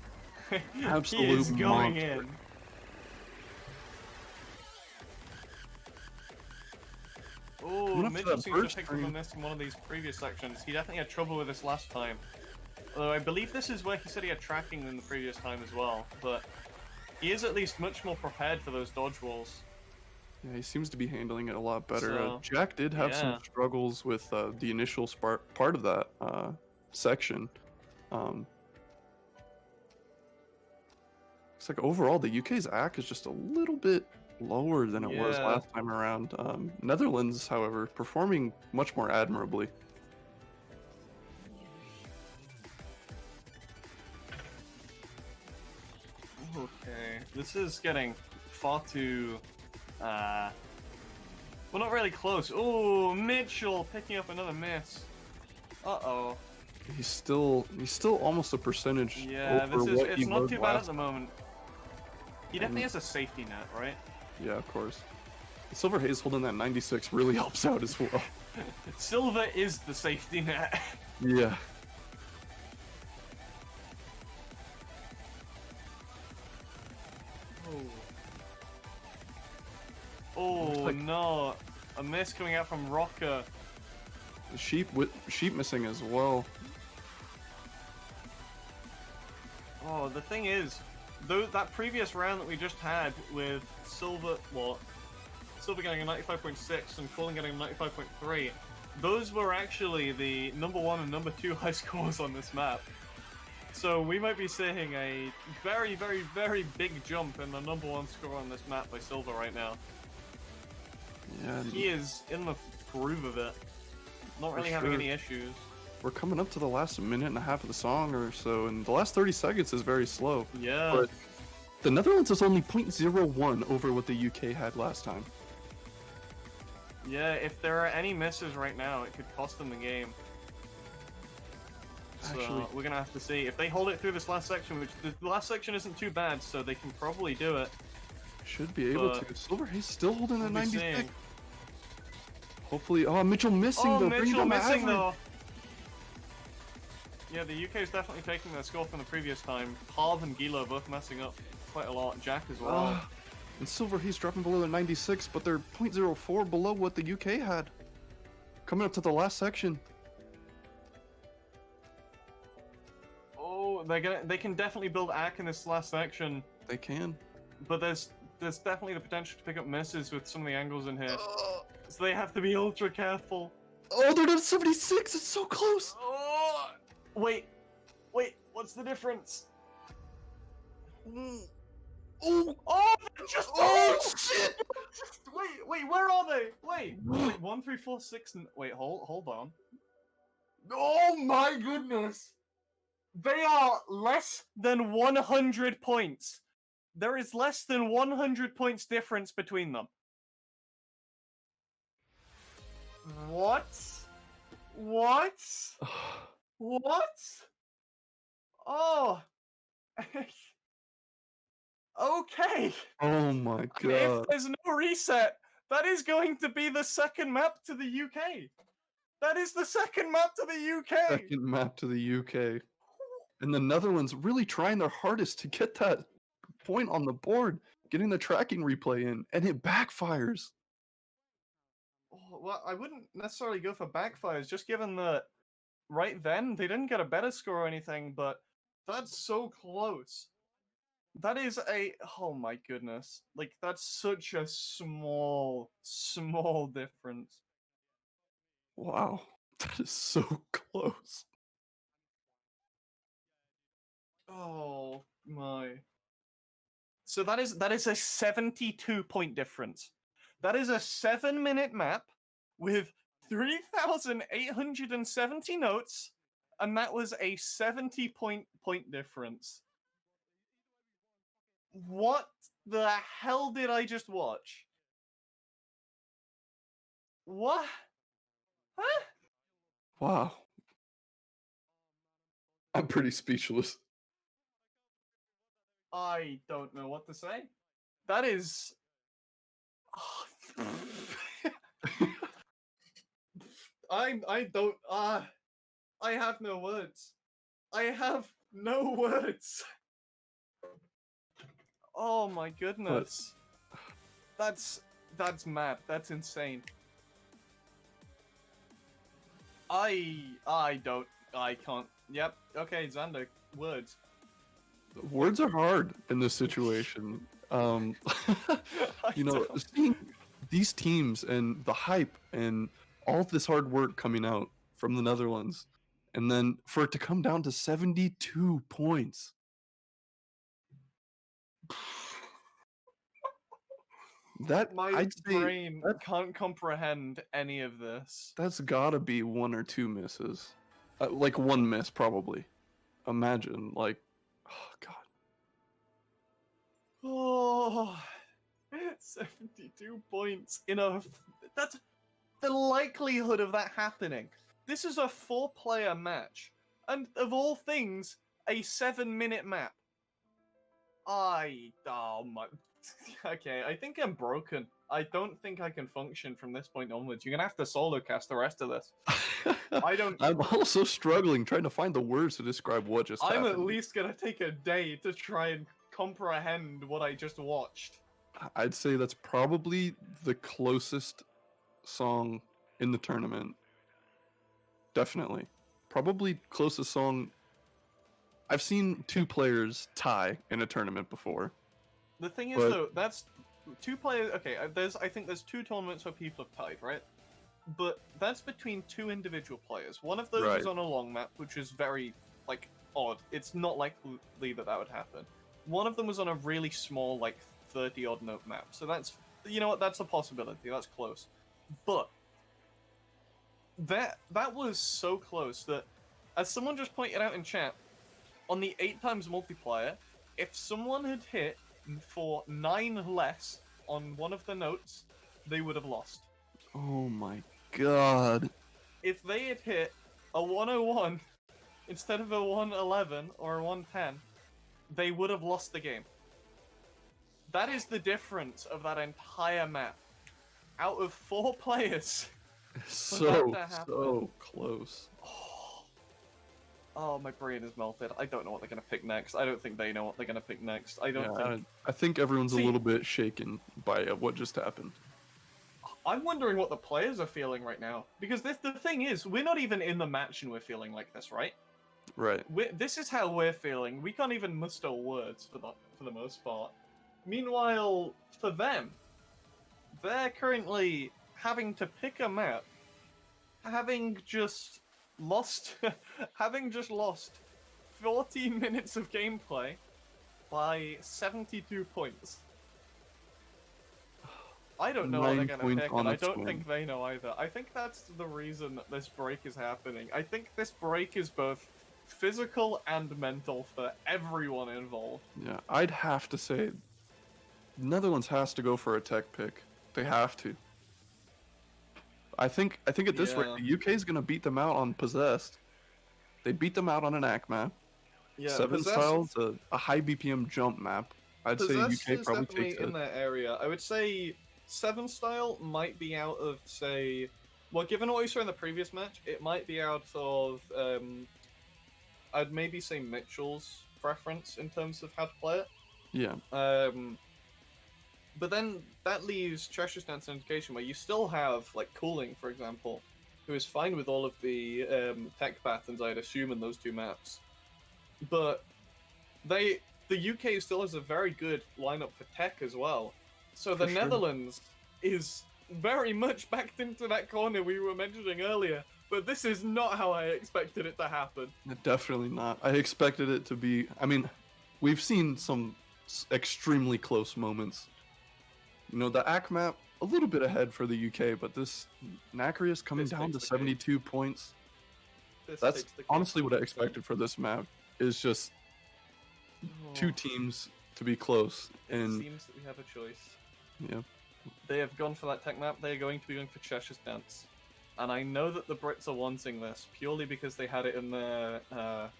he Absolute is going monster. in. Oh, Coming up to Mitchell that seems to have burst picked up a screen. miss in one of these previous sections. He definitely had trouble with this last time. Although I believe this is where he said he had tracking than the previous time as well. But he is at least much more prepared for those dodge walls. Yeah, he seems to be handling it a lot better. So, Jack did have yeah. some struggles with the initial part of that section. It's like overall the UK's act is just a little bit lower than it was Yeah. last time around. Netherlands, however, performing much more admirably. Okay, this is getting far too, well, not really close. Oh, Mitchell picking up another miss. Uh-oh. He's still almost a percentage Yeah, over what he it's not was too bad at last. the moment. He definitely has a safety net, right? Yeah, of course. Silver Haze holding that 96 really helps out as well. Silver is the safety net. Yeah. Oh no, a miss coming out from Rocker. Sheep missing as well. Oh, the thing is, that previous round that we just had with Silver, Silver getting a 95.6 and Colin getting a 95.3, those were actually the number 1 and number 2 high scores on this map. So we might be seeing a very, very, very big jump in the number 1 score on this map by Silver right now. Yeah. He is in the groove of it. Not really having any issues. We're coming up to the last minute and a half of the song or so, and the last 30 seconds is very slow. Yeah. But the Netherlands is only 0.01 over what the UK had last time. Yeah, if there are any misses right now, it could cost them the game. So Actually, we're gonna have to see. If they hold it through this last section, which the last section isn't too bad, so they can probably do it. should be able but to. Silver Haze still holding that We'll be 96. seeing. Hopefully, oh, Mitchell missing Oh, though. bringing Mitchell down the missing average. though. Yeah, the UK is definitely taking their score from the previous time. Harv and Gilo both messing up quite a lot. Jack as well. And Silver Haze dropping below the 96, but they're 0.04 below what the UK had. Coming up to the last section. Oh, they can definitely build Ack in this last section, They can. but there's definitely the potential to pick up misses with some of the angles in here. So they have to be ultra careful. Oh, they're at 76. It's so close. Oh, wait, what's the difference? Oh, They're just shit. Wait, where are they? Wait, 1, 3, 4, 6, and wait, hold on. Oh my goodness! They are less than 100 points. There is less than 100 points difference between them. What? What? Oh. Okay. Oh my I mean, if god. there's no reset, that is going to be the second map to the UK. That is the second map to the UK. Second map to the UK. And the Netherlands really trying their hardest to get that point on the board, getting the tracking replay in, and it backfires. Oh, well, I wouldn't necessarily go for backfires, just given that right then they didn't get a better score or anything, but that's so close. That is oh my goodness. Like, that's such a small difference. Wow. That is so close. Oh my. So that is a 72-point difference. That is a 7-minute map with 3,870 notes, and that was a 70-point difference. What the hell did I just watch? What? Huh? Wow. I'm pretty speechless. I don't know what to say. That is... I don't... I have no words. I have no words. Oh my goodness. That's mad. That's insane. I can't. Yep. Okay, Xander, words. Words are hard in this situation. You know, seeing these teams and the hype and all of this hard work coming out from the Netherlands, and then for it to come down to 72 points. That My I'd say brain can't comprehend any of this. that's gotta be one or two misses, like one miss probably. Imagine like, oh god. Oh, 72 points in a. That's the likelihood of that happening. This is a 4-player match, and of all things, a 7-minute map. Oh my. Okay, I think I'm broken. I don't think I can function from this point onwards. You're gonna have to solo cast the rest of this. I don't. I'm also struggling trying to find the words to describe what just I'm happened. at least gonna take a day to try and comprehend what I just watched. I'd say that's probably the closest song in the tournament. Definitely. Probably closest song. I've seen two players tie in a tournament before. The thing is, But- though, that's 2 players. Okay, I think there's 2 tournaments where people have tied, right? But that's between 2 individual players. One of those Right. is on a long map, which is very odd. It's not likely that would happen. One of them was on a really small, 30-odd note map. So that's, you know what, that's a possibility. That's close. But that was so close that, as someone just pointed out in chat, on the 8 times multiplier, if someone had hit for 9 less on one of the notes, they would have lost. Oh my god. If they had hit a 101 instead of a 111 or a 110, they would have lost the game. That is the difference of that entire map. Out of 4 players. So that to happen. close. Oh, my brain is melted. I don't know what they're going to pick next. I don't think they know what they're going to pick next. I don't think... I think everyone's See- a little bit shaken by what just happened. I'm wondering what the players are feeling right now. Because the thing is, we're not even in the match and we're feeling like this, right? Right. This is how we're feeling. We can't even muster words for the most part. Meanwhile, for them, they're currently having to pick a map, having just lost 14 minutes of gameplay by 72 points. I don't know what 9 they're going to points pick, on and I its don't win. think they know either. I think that's the reason that this break is happening. I think this break is both physical and mental for everyone involved. Yeah, I'd have to say Netherlands has to go for a tech pick. They have to. I think at this rate, Yeah. the UK is gonna beat them out on Possessed. They beat them out on an ACK map. Yeah, 7 Possessed- styles, a high BPM jump map. I'd say Possessed UK is probably definitely takes in it. that area. I would say 7 style might be out of, say... Well, given what we saw in the previous match, it might be out of... I'd maybe say Mitchell's preference in terms of how to play it. Yeah, But then that leaves Cheshire Stance and Education, where you still have, Cooling, for example, who is fine with all of the tech patterns, I'd assume, in those 2 maps. But the UK still has a very good lineup for tech as well. So the For sure. Netherlands is very much backed into that corner we were mentioning earlier. But this is not how I expected it to happen. definitely not. I expected it to be. I mean, we've seen some extremely close moments. You know, the ACK map a little bit ahead for the UK, but this Nacreus coming This down to takes the cake. 72 points. This That's takes the cake. honestly what I expected for this map. Is just 2 teams to be close, It and seems that we have a choice. yeah, They have gone for that tech map. They are going to be going for Cheshire Stance. And I know that the Brits are wanting this purely because they had it in their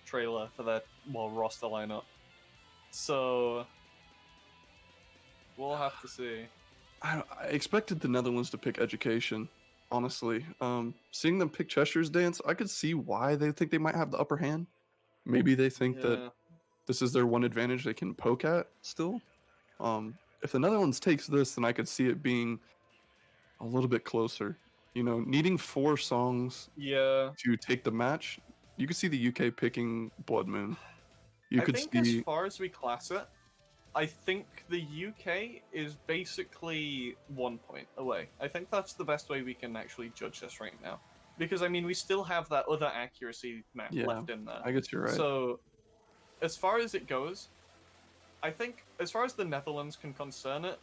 trailer for their roster lineup. So we'll have to see. I expected the Netherlands to pick Education. Honestly, seeing them pick Cheshire's Dance, I could see why they think they might have the upper hand. Maybe they think that Yeah. this is their one advantage they can poke at still. If the Netherlands takes this, then I could see it being a little bit closer. You know, needing 4 songs Yeah. to take the match, you could see the UK picking Blood Moon. You I could think see as far as we class it, I think the UK is basically 1 point away. I think that's the best way we can actually judge this right now. Because, I mean, we still have that other accuracy map Yeah, left in there. I guess you're right. So, as far as it goes, I think, as far as the Netherlands can concern it,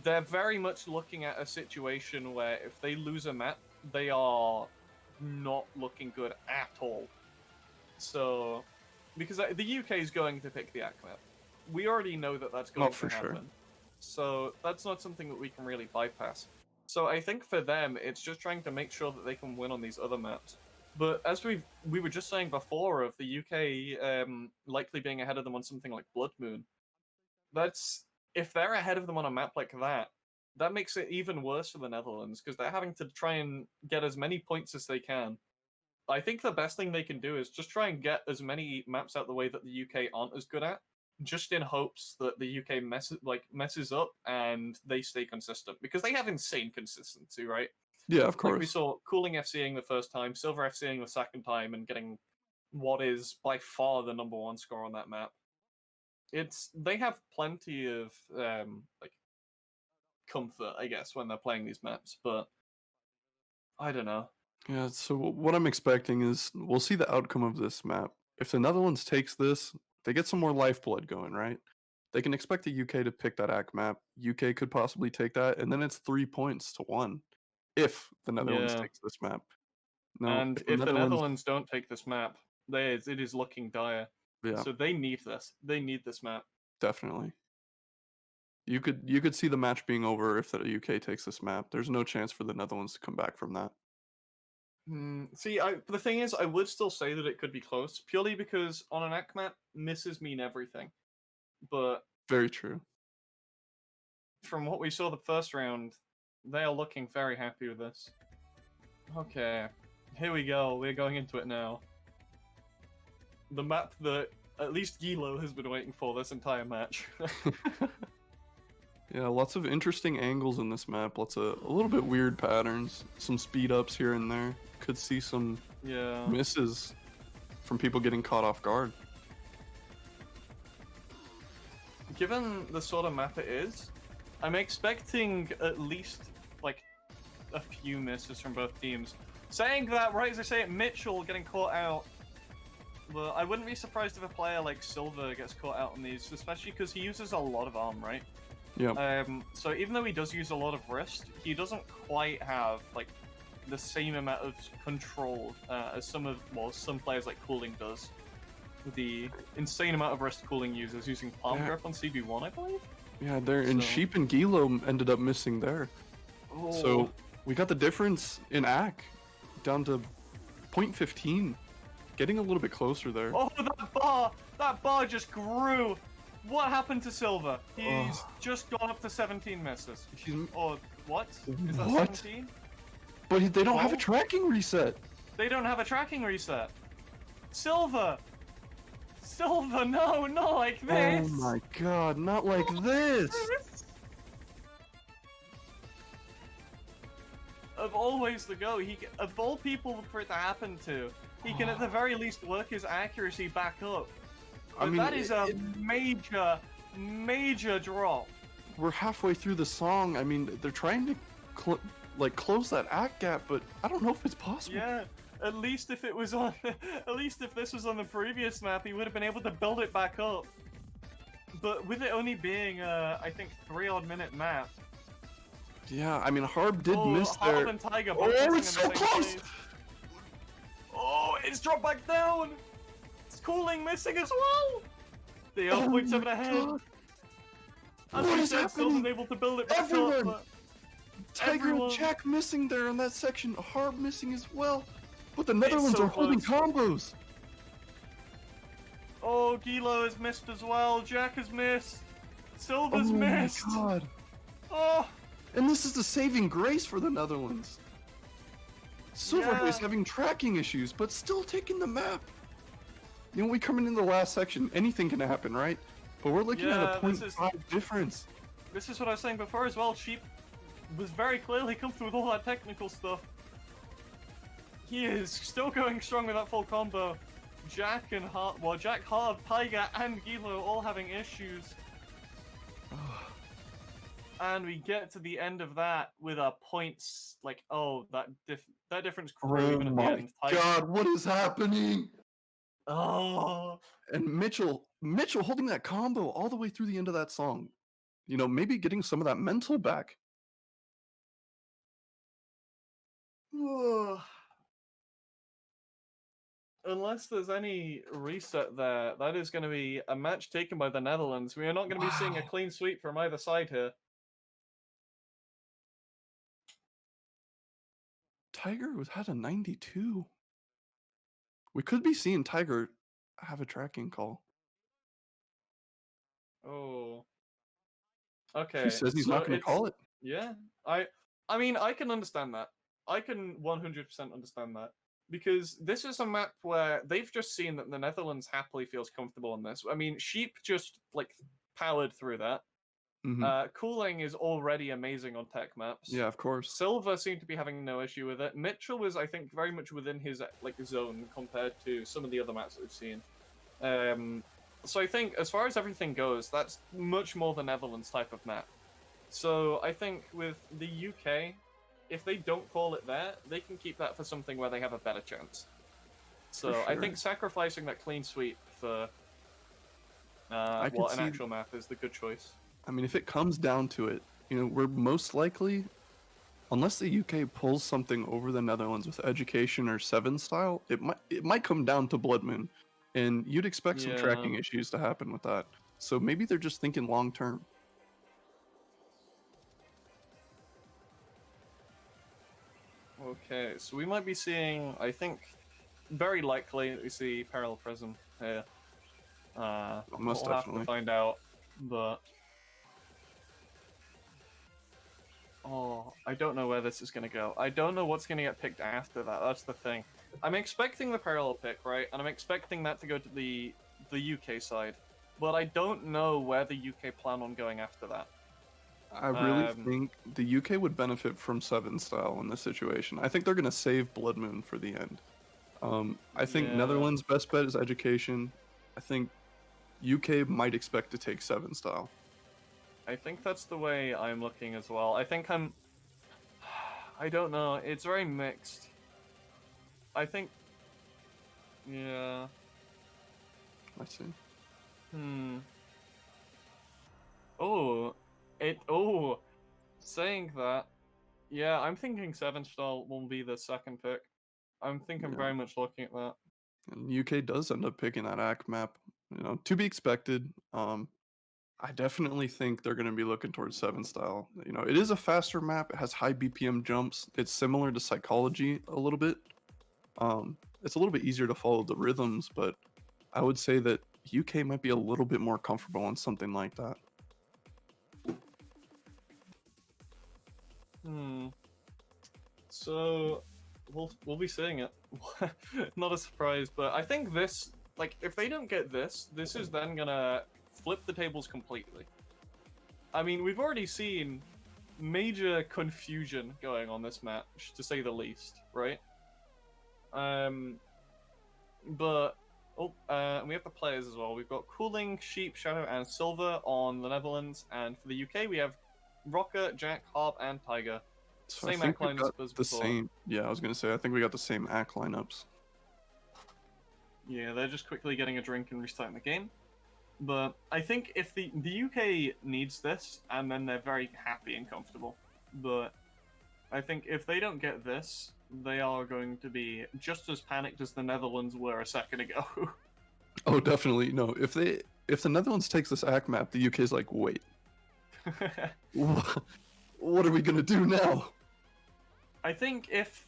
they're very much looking at a situation where if they lose a map, they are not looking good at all. So, because the UK is going to pick the AC map. We already know that that's going to happen. Sure. So that's not something that we can really bypass. So I think for them, it's just trying to make sure that they can win on these other maps. But as we were just saying before of the UK likely being ahead of them on something like Blood Moon, that's if they're ahead of them on a map like that, that makes it even worse for the Netherlands because they're having to try and get as many points as they can. I think the best thing they can do is just try and get as many maps out the way that the UK aren't as good at, just in hopes that the UK messes up and they stay consistent because they have insane consistency, right? Yeah, of course. Like we saw Cooling FCing the first time, Silver FCing the second time, and getting what is by far the #1 score on that map. They have plenty of like comfort, I guess, when they're playing these maps, but I don't know. Yeah, so what I'm expecting is we'll see the outcome of this map. If the Netherlands takes this, they get some more lifeblood going, right? They can expect the UK to pick that AC map. UK could possibly take that, and then it's 3 points to 1 if the Netherlands takes this map. Now, and if the Netherlands don't take this map, it is looking dire. Yeah. So they need this. They need this map. Definitely. You could see the match being over if the UK takes this map. There's no chance for the Netherlands to come back from that. See, the thing is, I would still say that it could be close, purely because on an AC map, misses mean everything. But very true. From what we saw the first round, they are looking very happy with this. Okay, here we go. We're going into it now. The map that at least Gilo has been waiting for this entire match. Yeah, lots of interesting angles in this map. Lots of a little bit weird patterns. Some speed ups here and there. Could see some misses from people getting caught off guard. Given the sort of map it is, I'm expecting at least like a few misses from both teams. Saying that, right as I say it, Mitchell getting caught out. But I wouldn't be surprised if a player like Silver gets caught out on these, especially because he uses a lot of arm, right? Yeah. So even though he does use a lot of wrist, he doesn't quite have like the same amount of control as some players like Cooling does. The insane amount of wrist Cooling uses using palm grip on CB1, I believe. Yeah, and Sheep and Gilo ended up missing there. Oh. So we got the difference in AC down to 0.15, getting a little bit closer there. Oh, that bar just grew. What happened to Silver? He's just gone up to 17 misses. Or what? Is that 17? But they don't have a tracking reset. They don't have a tracking reset. Silver, no, not like this. Oh my god, not like this. Of always the go, of all people for it to happen to, he can at the very least work his accuracy back up. But I mean, that is a major drop. We're halfway through the song. I mean, they're trying to close that AC gap, but I don't know if it's possible. Yeah, at least if it was on, at least if this was on the previous map, he would have been able to build it back up. But with it only being I think 3-odd minute map. Yeah, I mean, Harb did miss there. Harb and Tiger both it's so close. Place. Oh, it's dropped back down. Cooling missing as well! They are 0.7 ahead. As we said, Silver's able to build it back up, but Tiger and Jack missing there in that section. Harb missing as well. But the Netherlands are holding combos. Oh, Gilo has missed as well. Jack has missed. Silver's missed. Oh my god. Oh. And this is the saving grace for the Netherlands. Silver is having tracking issues, but still taking the map. You know, we come into the last section, anything can happen, right? But we're looking at a 0.5 difference. This is what I was saying before as well. Sheep was very clearly comfortable with all that technical stuff. He is still going strong with that full combo. Jack, Harb, Tiger, and Gilo all having issues. And we get to the end of that with a points, like, that difference grew even at the end. Oh my god, what is happening? Oh, and Mitchell holding that combo all the way through the end of that song. you know, maybe getting some of that mental back. Unless there's any reset there, that is going to be a match taken by the Netherlands. We are not going to be seeing a Wow. clean sweep from either side here. Tiger had a 92. We could be seeing Tiger have a tracking call. Oh. He Okay, says he's so not going to call it. yeah. I mean, I can understand that. I can 100% understand that because this is a map where they've just seen that the Netherlands happily feels comfortable on this. I mean, Sheep just like powered through that. Cooling is already amazing on tech maps. Yeah, of course. Silver seemed to be having no issue with it. Mitchell was, I think, very much within his like zone compared to some of the other maps that we've seen. So I think, as far as everything goes, that's much more the Netherlands type of map. So I think with the UK, if they don't call it there, they can keep that for something where they have a better chance. So For I sure. think sacrificing that clean sweep for could an see- actual map is the good choice. I mean, if it comes down to it, you know, we're most likely, unless the UK pulls something over the Netherlands with education or 7 style, it might come down to Blood Moon, and you'd expect some tracking issues to happen with that. So maybe they're just thinking long term. Okay, so we might be seeing, I think, very likely that we see Parallel Prism here. Most we'll have definitely. to find out, but oh, I don't know where this is going to go. I don't know what's going to get picked after that. That's the thing. I'm expecting the parallel pick, right? And I'm expecting that to go to the UK side, but I don't know where the UK plan on going after that. I really think the UK would benefit from 7 style in this situation. I think they're going to save Blood Moon for the end. I think Yeah. Netherlands' best bet is education. I think UK might expect to take 7 style. I think that's the way I'm looking as well. I think I don't know. It's very mixed. I think... Yeah. I see. Saying that, yeah, I'm thinking 7 style will be the second pick. I'm thinking very much looking at that. And UK does end up picking that AC map, you know, to be expected. I definitely think they're going to be looking towards 7 style. You know, it is a faster map. It has high BPM jumps. It's similar to Psychology a little bit. It's a little bit easier to follow the rhythms, but I would say that UK might be a little bit more comfortable on something like that. So we'll be seeing it. Not a surprise, but I think this, like, if they don't get this, this is then gonna flip the tables completely. I mean, we've already seen major confusion going on this match, to say the least, right? But and we have the players as well. We've got Cooling, Sheep, Shadow, and Silver on the Netherlands, and for the UK we have Rocker, Jack, Harp, and Tiger. So Same I think act line we've got as the before. same. Yeah, I was gonna say I think we got the same AC lineups. Yeah, they're just quickly getting a drink and restarting the game. But I think if the UK needs this, and then they're very happy and comfortable. But I think if they don't get this, they are going to be just as panicked as the Netherlands were a second ago. Oh, definitely. No, if the Netherlands takes this AC map, the UK's like, wait, what are we gonna do now? I think if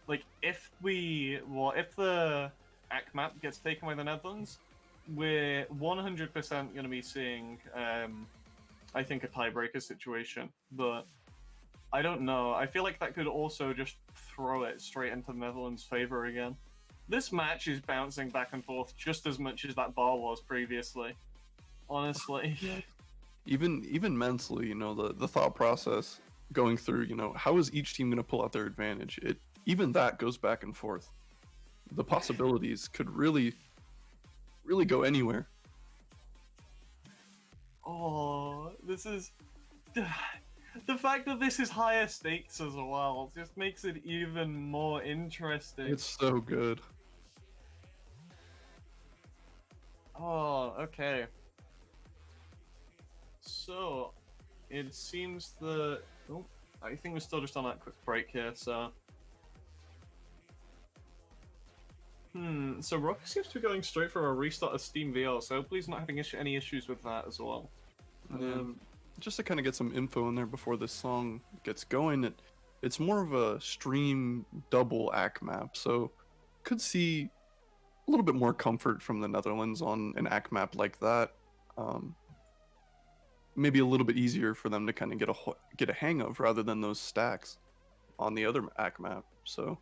the AC map gets taken by the Netherlands, we're 100% going to be seeing, I think, a tiebreaker situation. But I don't know. I feel like that could also just throw it straight into the Netherlands' favor again. This match is bouncing back and forth just as much as that bar was previously. Honestly. Even mentally, you know, the thought process going through, you know, how is each team going to pull out their advantage? Even that goes back and forth. The possibilities could really go anywhere. Oh, this is... The fact that this is higher stakes as well just makes it even more interesting. It's so good. Oh, okay. So, it seems that... Oh, I think we're still just on that quick break here, so... So Rock seems to be going straight for a restart of Steam VR, so hopefully he's not having any issues with that as well. Yeah. Just to kind of get some info in there before this song gets going, it's more of a stream double act map, so could see a little bit more comfort from the Netherlands on an act map like that. Maybe a little bit easier for them to kind of get a hang of rather than those stacks on the other act map. So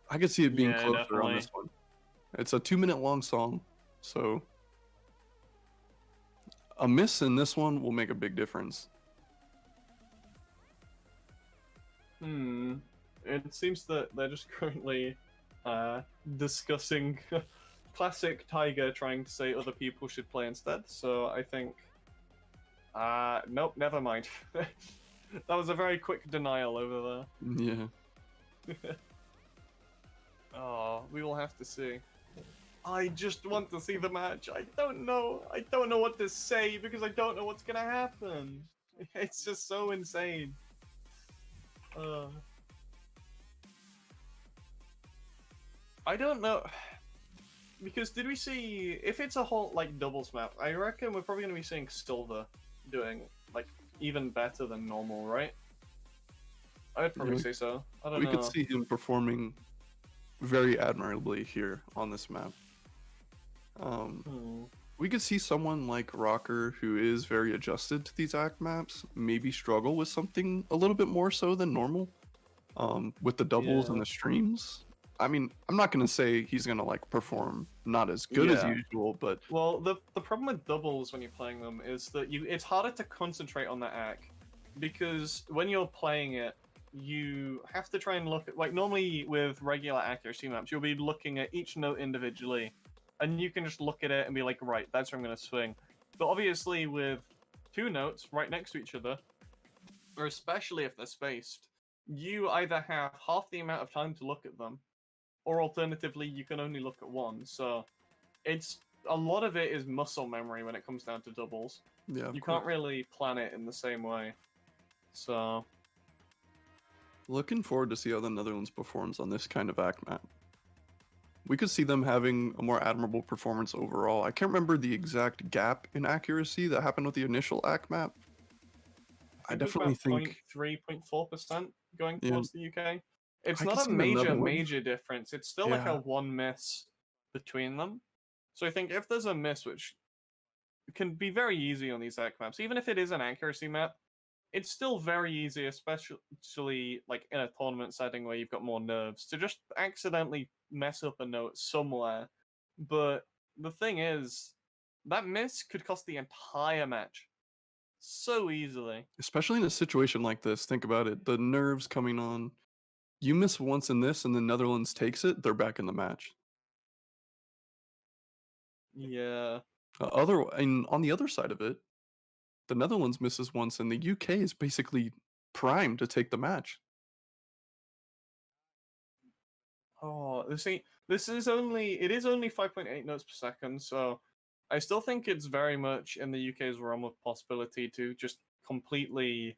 I could see it being closer on this one. It's a 2-minute long song, so a miss in this one will make a big difference. It seems that they're just currently discussing classic Tiger trying to say other people should play instead, so I think... nope, never mind. That was a very quick denial over Yeah. there. Oh, we will have to see. I just want to see the match. I don't know what to say because I don't know what's gonna happen. It's just so insane. I don't know. Because did we see... If it's a whole, like, doubles map, I reckon we're probably going to be seeing Silver doing, like, even better than normal, right? I'd probably say so. I don't know. We could see him performing very admirably here on this map. We could see someone like Rocker, who is very adjusted to these act maps, maybe struggle with something a little bit more so than normal. With the doubles and the streams. I mean, I'm not gonna say he's gonna like perform not as good as usual, but well, the problem with doubles when you're playing them is that it's harder to concentrate on the act because when you're playing it, you have to try and look at, like, normally with regular accuracy maps, you'll be looking at each note individually, and you can just look at it and be like, right, that's where I'm gonna swing. But obviously, with two notes right next to each other, or especially if they're spaced, you either have half the amount of time to look at them, or alternatively, you can only look at one. So, it's a lot of it is muscle memory when it comes down to doubles. Yeah, you can't really plan it in the same way. So, looking forward to see how the Netherlands performs on this kind of act map. We could see them having a more admirable performance overall. I can't remember the exact gap in accuracy that happened with the initial act map. I definitely think 3.4% going towards the UK. It's I not could a see another major difference. It's still like a Yeah. one miss between them. So I think if there's a miss, which can be very easy on these act maps, even if it is an accuracy map, it's still very easy, especially like in a tournament setting where you've got more nerves, to just accidentally mess up a note somewhere. But the thing is, that miss could cost the entire match so easily. especially in a situation like this, think about it. The nerves coming on. You miss once in this and the Netherlands takes it, they're back in the match. Yeah. And on the other side of it, the Netherlands misses once and the UK is basically primed to take the match. Oh, see, it is only 5.8 notes per second, so I still think it's very much in the UK's realm of possibility to just completely...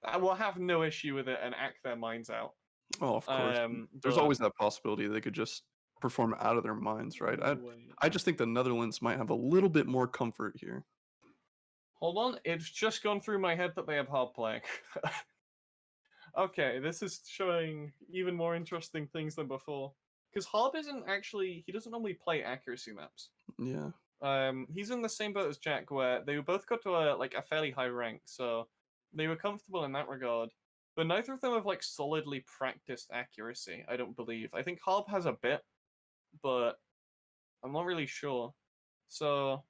I will have no issue with it and act their minds out. Oh, of course. There's but- always that possibility they could just perform out of their minds, right? I just think the Netherlands might have a little bit more comfort here. Hold on, it's just gone through my head that they have hard playing. Okay, this is showing even more interesting things than before. Because Harb he doesn't normally play accuracy maps. Yeah. He's in the same boat as Jack, where they both got to a fairly high rank, so they were comfortable in that regard. But neither of them have like solidly practiced accuracy, I don't believe. I think Harb has a bit, but I'm not really sure. So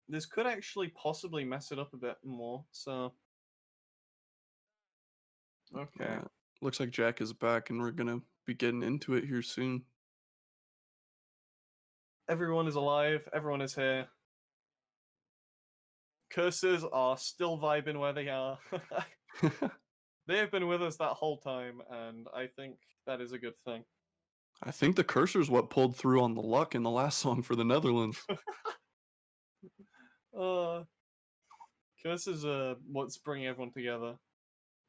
this could actually possibly mess it up a bit more, so... Okay. Looks like Jack is back and we're gonna be getting into it here soon. Everyone is alive, everyone is here. Cursors are still vibing where they are. They have been with us that whole time, and I think that is a good thing. I think the cursor's what pulled through on the luck in the last song for the Netherlands. Cursor's what's bringing everyone together.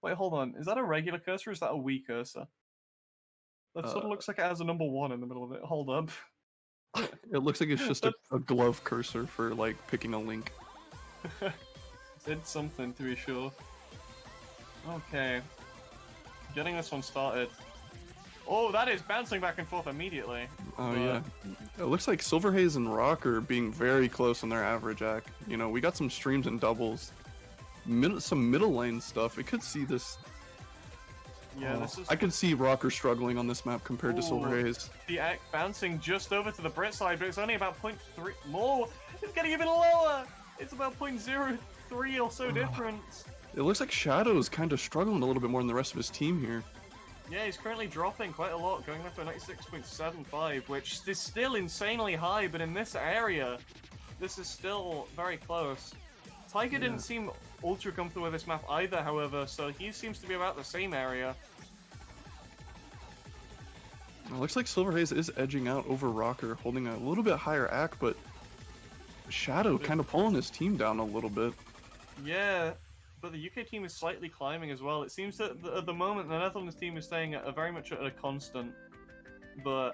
Wait, hold on. Is that a regular cursor or is that a Wii cursor? That sort of looks like it has a number 1 in the middle of it. Hold up. It looks like it's just a glove cursor for like picking a link. Did something to be sure. Okay. Getting this one started. Oh, that is bouncing back and forth immediately. Oh yeah. It looks like Silverhaze and Rock are being very close on their average act. You know, we got some streams and doubles. Some middle lane stuff. I could see this. Yeah, this is... I could see Rocker struggling on this map compared to Silverhaze. The act bouncing just over to the Brit side, but it's only about 0.3 more. It's getting even lower. It's about 0.03 or so difference. It looks like Shadow's kind of struggling a little bit more than the rest of his team here. Yeah, he's currently dropping quite a lot, going up to a 96.75, which is still insanely high, but in this area, this is still very close. Tiger didn't seem ultra comfortable with this map either, however, so he seems to be about the same area. It looks like Silverhaze is edging out over Rocker, holding a little bit higher act, but Shadow kind of pulling his team down a little bit. Yeah, but the UK team is slightly climbing as well. It seems that at the moment the Netherlands team is staying at very much at a constant. But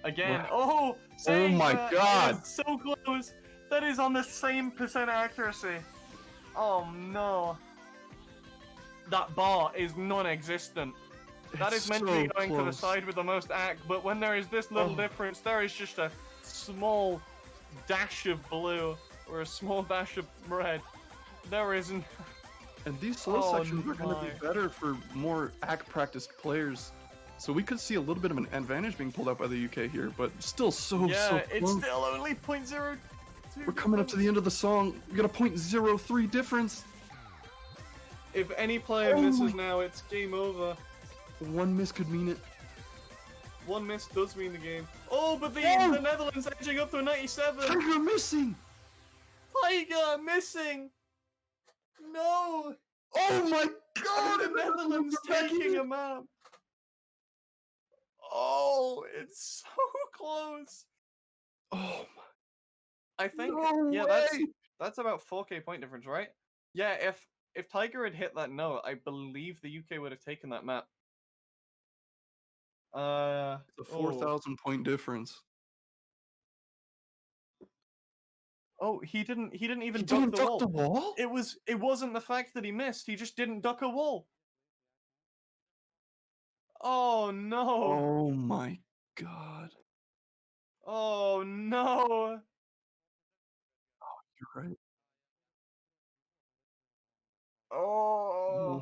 again, oh my god! It's so close. That is on the same percent accuracy. Oh no. That bar is non-existent. That is meant to be going to the side with the most act, but when there is this little difference, there is just a small dash of blue or a small dash of red. There isn't. And these slow sections are going to be better for more act practiced players. So we could see a little bit of an advantage being pulled out by the UK here, but still so close. It's still only 0.02. We're coming up to the end of the song. We got a 0.03 difference. If any player misses now, it's game over. One miss could mean it. One miss does mean the game. Oh, but the Netherlands edging up to a 97. Tiger missing. Tiger missing. No. Oh my god! The Netherlands taking a map. Oh, it's so close. Oh my. I think that's about 4K point difference, right? Yeah, if Tiger had hit that note, I believe the UK would have taken that map. It's a 4,000 point difference. Oh, he didn't even duck the wall. It wasn't the fact that he missed. He just didn't duck a wall. Oh no. Oh my god. Oh no. You're right. Oh.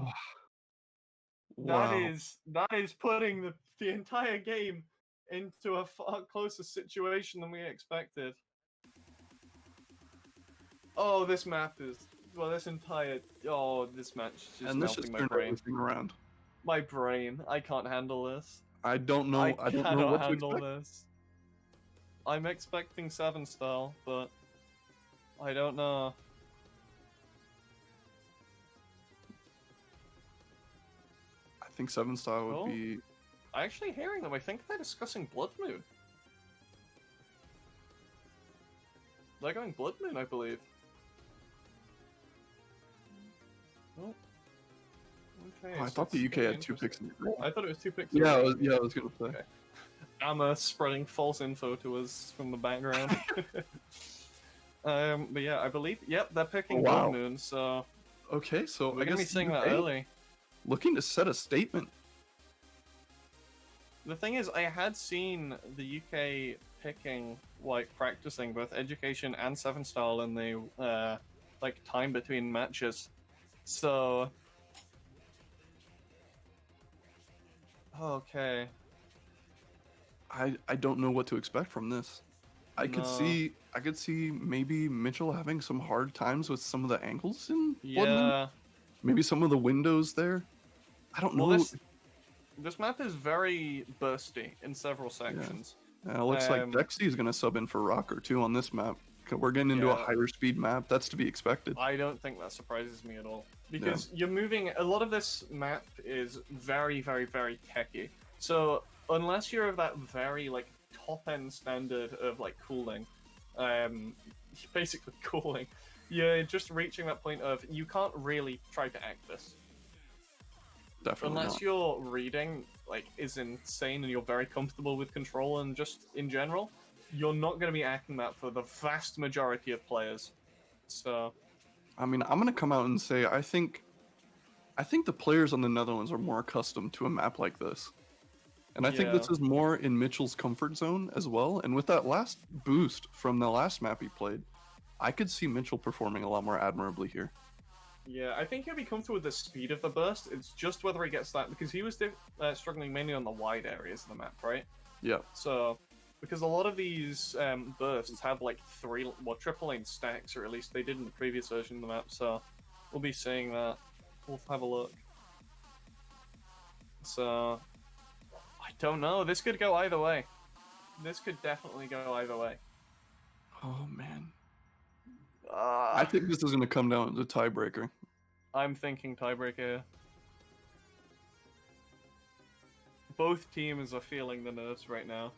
Wow. That is putting the entire game into a far closer situation than we expected. Oh, this map is this entire this match is just and this melting just my brain. everything around. My brain, I can't handle this. I don't know. I don't know what to expect. This. I'm expecting 7 style, but I don't know. I think 7 style would be. I'm actually hearing them. I think they're discussing Blood Moon. They're going Blood Moon, I believe. Oh. Okay. Oh, I thought the UK had 2 picks. I thought it was 2 picks. Yeah, I was gonna say. Okay. Amma spreading false info to us from the background. But yeah, I believe. Yep, they're picking Blood Moon. So. Okay, so we're I gonna be guess seeing that early. Looking to set a statement. The thing is, I had seen the UK picking, practicing both education and 7 style in the time between matches. So. Okay. I don't know what to expect from this. I could see maybe Mitchell having some hard times with some of the angles in Blood Moon. Maybe some of the windows there. I don't know. This map is very bursty in several sections. Yeah, it looks like Dexy is going to sub in for Rocker too on this map. We're getting into a higher speed map. That's to be expected. I don't think that surprises me at all. Because you're moving... A lot of this map is very, very, very techy. So unless you're of that very, top-end standard of, cooling, basically cooling, you're just reaching that point of you can't really try to act this. Definitely Unless not. your reading like is insane and you're very comfortable with control and just in general, you're not going to be acting that for the vast majority of players. So, I mean, I'm gonna come out and say I think the players on the Netherlands are more accustomed to a map like this. And I think yeah. this is more in Mitchell's comfort zone as well. And with that last boost from the last map he played, I could see Mitchell performing a lot more admirably here. Yeah, I think he'll be comfortable with the speed of the burst. It's just whether he gets that, because he was struggling mainly on the wide areas of the map, right? Yeah. So, because a lot of these bursts have like triple lane stacks, or at least they did in the previous version of the map, so we'll be seeing that. We'll have a look. So, I don't know. This could go either way. This could definitely go either way. Oh, man. I think this is going to come down to tiebreaker. I'm thinking tiebreaker. Both teams are feeling the nerves right now.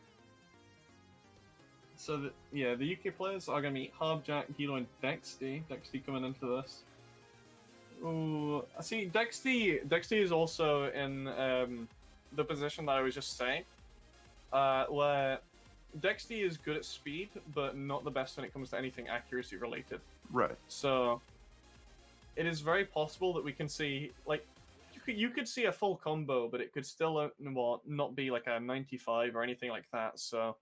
So, the UK players are going to be Harb, Jack, Gilo, and Dexty. Dexty coming into this. Ooh, I see. Dexty is also in the position that I was just saying, where Dexty is good at speed, but not the best when it comes to anything accuracy related. Right. So, it is very possible that we can see, like, you could see a full combo, but it could still not be like a 95 or anything like that. So,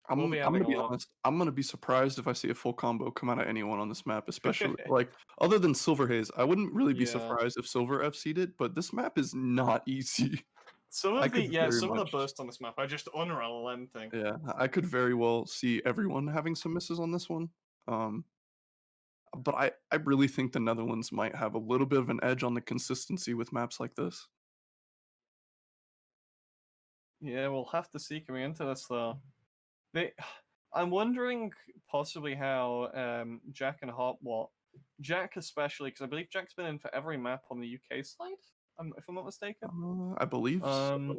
I'm gonna be honest. I'm gonna be surprised if I see a full combo come out of anyone on this map, especially like other than Silver Haze. I wouldn't really be surprised if Silver FC'd it, but this map is not easy. Some of the bursts on this map are just unrelenting. Yeah, I could very well see everyone having some misses on this one. But I really think the Netherlands might have a little bit of an edge on the consistency with maps like this. Yeah, we'll have to see coming into this though. I'm wondering possibly how Jack and Jack especially, because I believe Jack's been in for every map on the UK side, if I'm not mistaken. I believe so.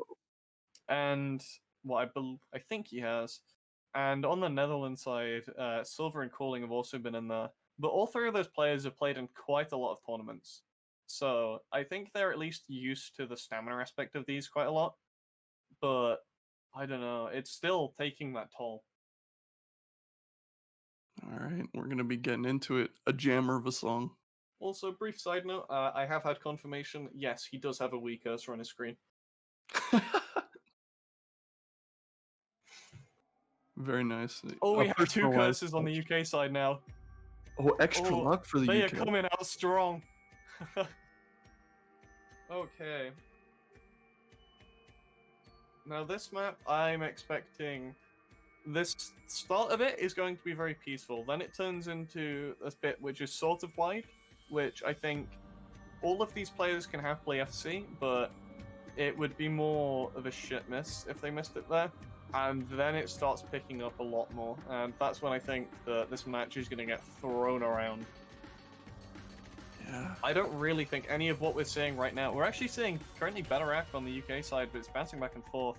And I think he has. And on the Netherlands side, Silver and Calling have also been in there. But all three of those players have played in quite a lot of tournaments. So I think they're at least used to the stamina aspect of these quite a lot. But I don't know, it's still taking that toll. Alright, we're going to be getting into it. A jammer of a song. Also, brief side note, I have had confirmation, yes, he does have a Wii cursor on his screen. Very nice. Oh, we have 2 cursors on the UK side now. Oh, extra luck for the UK. They are coming out strong. Okay. Now this map, I'm expecting... This start of it is going to be very peaceful. Then it turns into a bit which is sort of wide, which I think all of these players can happily FC, but it would be more of a shit miss if they missed it there. And then it starts picking up a lot more, and that's when I think that this match is going to get thrown around. Yeah. I don't really think any of what we're seeing right now... We're actually seeing currently better act on the UK side, but it's bouncing back and forth.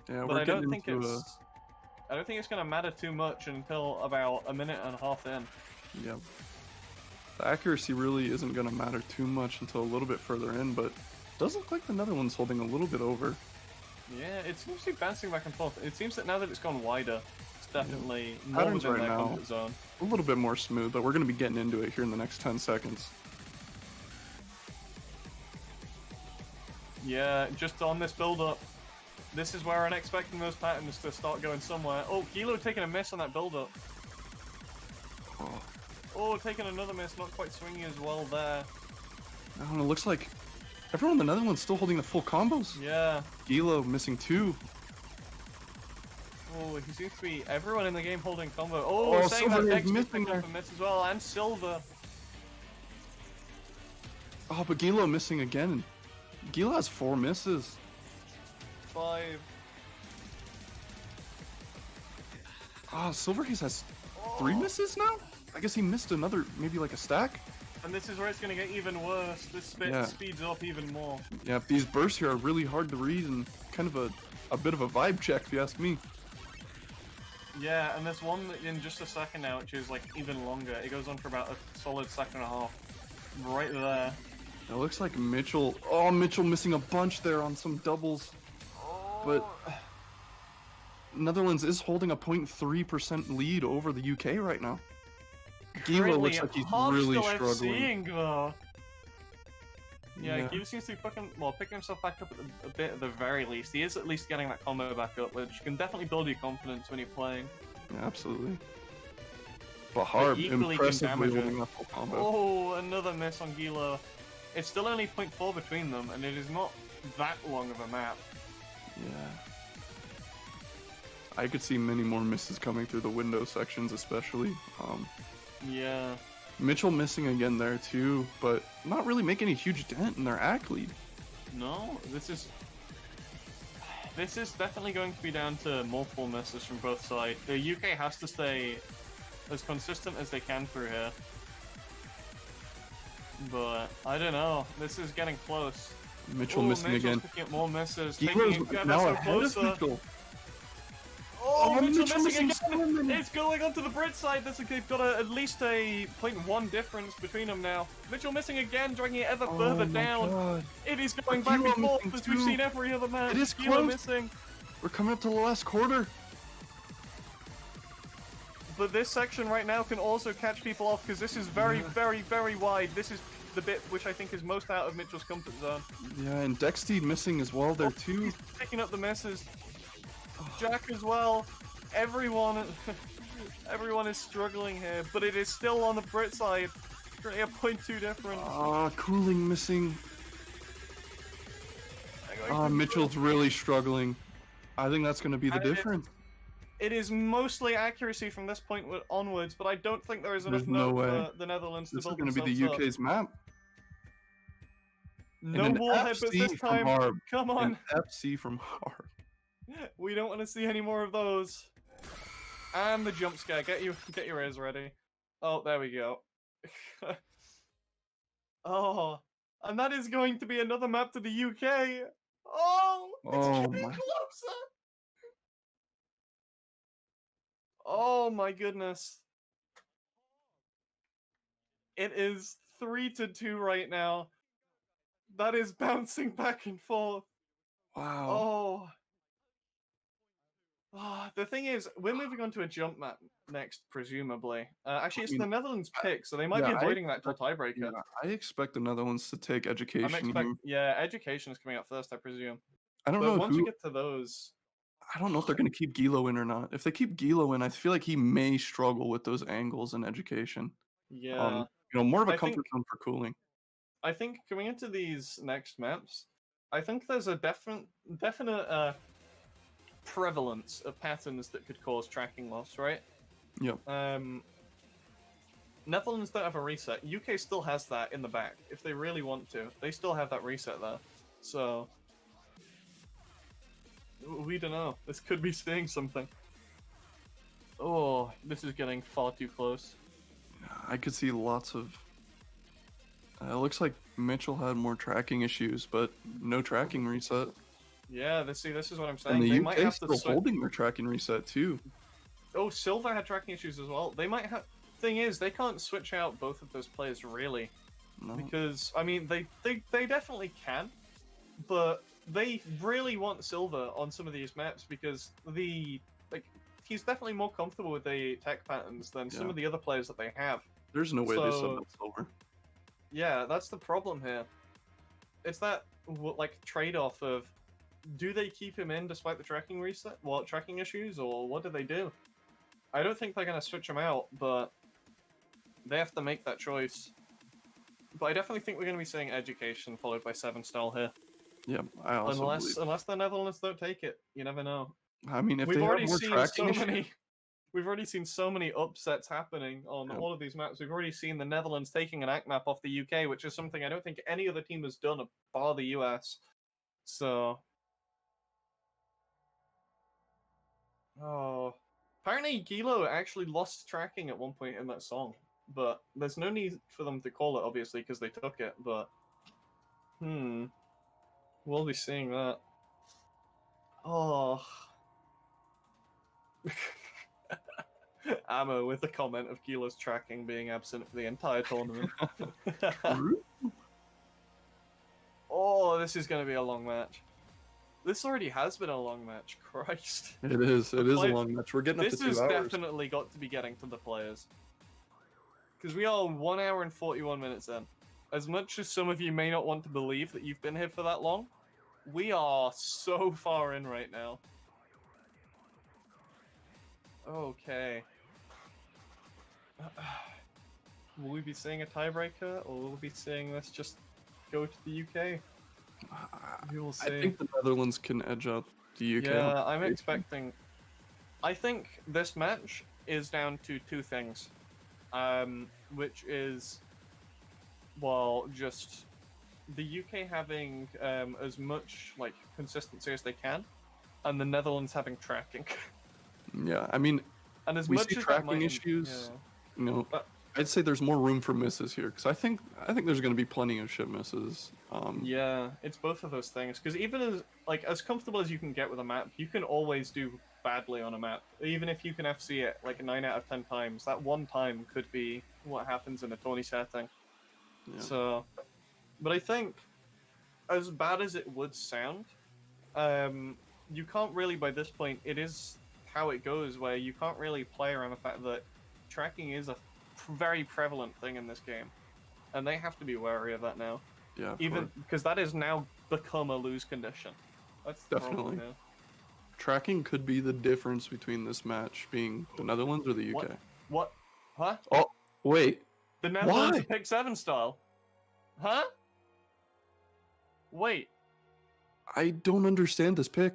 Yeah, but I don't think it's going to matter too much until about a minute and a half in. Yeah. The accuracy really isn't going to matter too much until a little bit further in, but it does look like the Netherlands holding a little bit over. Yeah, it seems to be bouncing back and forth. It seems that now that it's gone wider, it's definitely more Patterns within right their now comfort zone. A little bit more smooth, but we're going to be getting into it here in the next 10 seconds. Yeah, just on this build-up. This is where I'm expecting those patterns to start going somewhere. Oh, Gilo taking a miss on that build-up. Oh, taking another miss, not quite swinging as well there. I don't know, it looks like everyone in the Netherlands still holding the full combos. Yeah. Gilo missing 2. Oh, he seems to be everyone in the game holding combo. Oh, saying Silver that is Dex missing picked up a miss as well, and Silver. Oh, but Gilo missing again. Gilo has 4 misses. 5. Ah, Silver Haze has 3 misses now? I guess he missed another, maybe like a stack? And this is where it's going to get even worse. This speeds up even more. Yeah, these bursts here are really hard to read and kind of a bit of a vibe check, if you ask me. Yeah, and there's one in just a second now, which is like even longer. It goes on for about a solid second and a half. Right there. It looks like Mitchell. Oh, Mitchell missing a bunch there on some doubles. But Netherlands is holding a 0.3% lead over the UK right now. Gila looks like he's really struggling. FCing, though. Yeah, Yeah. Gila seems to be picking himself back up a bit at the very least. He is at least getting that combo back up, which can definitely build your confidence when you're playing. Yeah, absolutely. Bahar equally can impressively damage it. holding that full combo. Oh, another miss on Gila. It's still only 0.4 between them, and it is not that long of a map. Yeah. I could see many more misses coming through the window sections, especially. Yeah. Mitchell missing again there too, but not really making a huge dent in their act lead. No, this is definitely going to be down to multiple misses from both sides. The UK has to stay as consistent as they can through here. But I don't know. This is getting close. Mitchell missing Mitchell's again. picking up more misses. Gila's Taking it now so ahead of closer. Mitchell. Oh, Mitchell Mitchell missing missing again! Simon. It's going onto the Brit side. They've got at least a 0.1 difference between them now. Mitchell missing again, dragging it ever further my down. God. It is going back Gila and forth missing as we've too. seen every other match. It is Gila close. missing. We're coming up to the last quarter. But this section right now can also catch people off because this is very, very, very wide. This is the bit which I think is most out of Mitchell's comfort zone. Yeah, and Dexteed missing as well there too. He's picking up the misses. Jack as well. Everyone is struggling here, but it is still on the Brit side. Currently a 0.2 difference. Cooling missing. Mitchell's really struggling. I think that's going to be the difference. It is mostly accuracy from this point onwards, but I don't think there is enough There's no way. for the Netherlands This to is build going to be the themselves up. UK's map. No And an wall headbutts FC this from time. Harb. Come on. An FC from Harb. We don't want to see any more of those. And the jump scare. Get your ears ready. Oh, there we go. Oh, and that is going to be another map to the UK. Oh, it's getting closer. Oh my goodness. It is 3-2 right now. That is bouncing back and forth. Wow. The thing is, we're moving on to a jump map next, presumably. Actually, it's the Netherlands pick, so they might be avoiding that till tiebreaker. Yeah, I expect the Netherlands to take education. Education is coming up first, I presume. I don't know once who. we get to those, I don't know if they're going to keep Gilo in or not. If they keep Gilo in, I feel like he may struggle with those angles in education. yeah. More of a I comfort think- zone for cooling. I think coming into these next maps, I think there's a definite prevalence of patterns that could cause tracking loss, right? Yep. Netherlands don't have a reset. UK still has that in the back. If they really want to, they still have that reset there. So we don't know. This could be saying something. Oh, this is getting far too close. I could see lots of. It looks like Mitchell had more tracking issues, but no tracking reset. Yeah, this is what I'm saying. And the They UK might have still to switch. holding their tracking reset too. Oh, Silver had tracking issues as well. They might have. Thing is, they can't switch out both of those players really, No. because I mean they definitely can, but they really want Silver on some of these maps because he's definitely more comfortable with the tech patterns than some Yeah. of the other players that they have. There's no way they So- sub out Silver. Yeah, that's the problem here. It's that trade-off of, do they keep him in despite the tracking reset, tracking issues, or what do they do? I don't think they're gonna switch him out, but they have to make that choice. But I definitely think we're gonna be seeing education followed by 7 style here, Yeah, I also believe. unless the Netherlands don't take it. You never know. I mean, if We've they have already more seen tracking so issues, many. We've already seen so many upsets happening on all of these maps. We've already seen the Netherlands taking an act map off the UK, which is something I don't think any other team has done bar the US. So, apparently Gilo actually lost tracking at one point in that song, but there's no need for them to call it, obviously, because they took it. But we'll be seeing that. Oh. Ammo with the comment of Kilo's tracking being absent for the entire tournament. Oh, this is going to be a long match. This already has been a long match. Christ. It is. It is a long match. We're getting up to This 2 has hours. definitely got to be getting to the players. Because we are 1 hour and 41 minutes in. As much as some of you may not want to believe that you've been here for that long, we are so far in right now. Okay. Will we be seeing a tiebreaker, or will we be seeing this just go to the UK? We will see. I think the Netherlands can edge out the UK. Yeah, I'm expecting... I think this match is down to 2 things. Which is... Well, just... the UK having as much like consistency as they can, and the Netherlands having tracking. Yeah, I mean, and as we much see as tracking issues. Yeah. You know, I'd say there's more room for misses here because I think there's going to be plenty of ship misses. Yeah, it's both of those things because even as comfortable as you can get with a map, you can always do badly on a map. Even if you can FC it like 9 out of 10 times, that one time could be what happens in a tourney setting. Yeah. So, but I think as bad as it would sound, you can't really by this point. It is how it goes, where you can't really play around the fact that tracking is a very prevalent thing in this game, and they have to be wary of that now. Yeah, even because that has now become a lose condition. That's the definitely. problem now. Tracking could be the difference between this match being the Netherlands or the UK. What? Huh? Oh, wait. The Netherlands Why? pick 7 style. Huh? Wait. I don't understand this pick.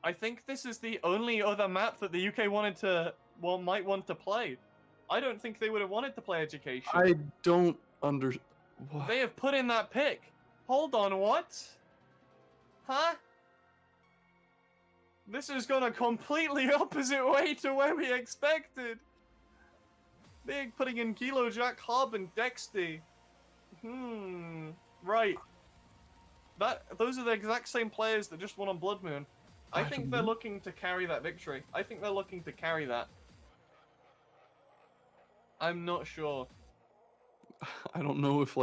I think this is the only other map that the UK might want to play. I don't think they would have wanted to play Education. I don't They have put in that pick. Hold on, what? Huh? This has gone a completely opposite way to where we expected. They're putting in Kilo, Jack, Hob, and Dexty. Right. Those are the exact same players that just won on Blood Moon. I think they're looking to carry that victory. I think they're looking to carry that. I'm not sure. I don't know if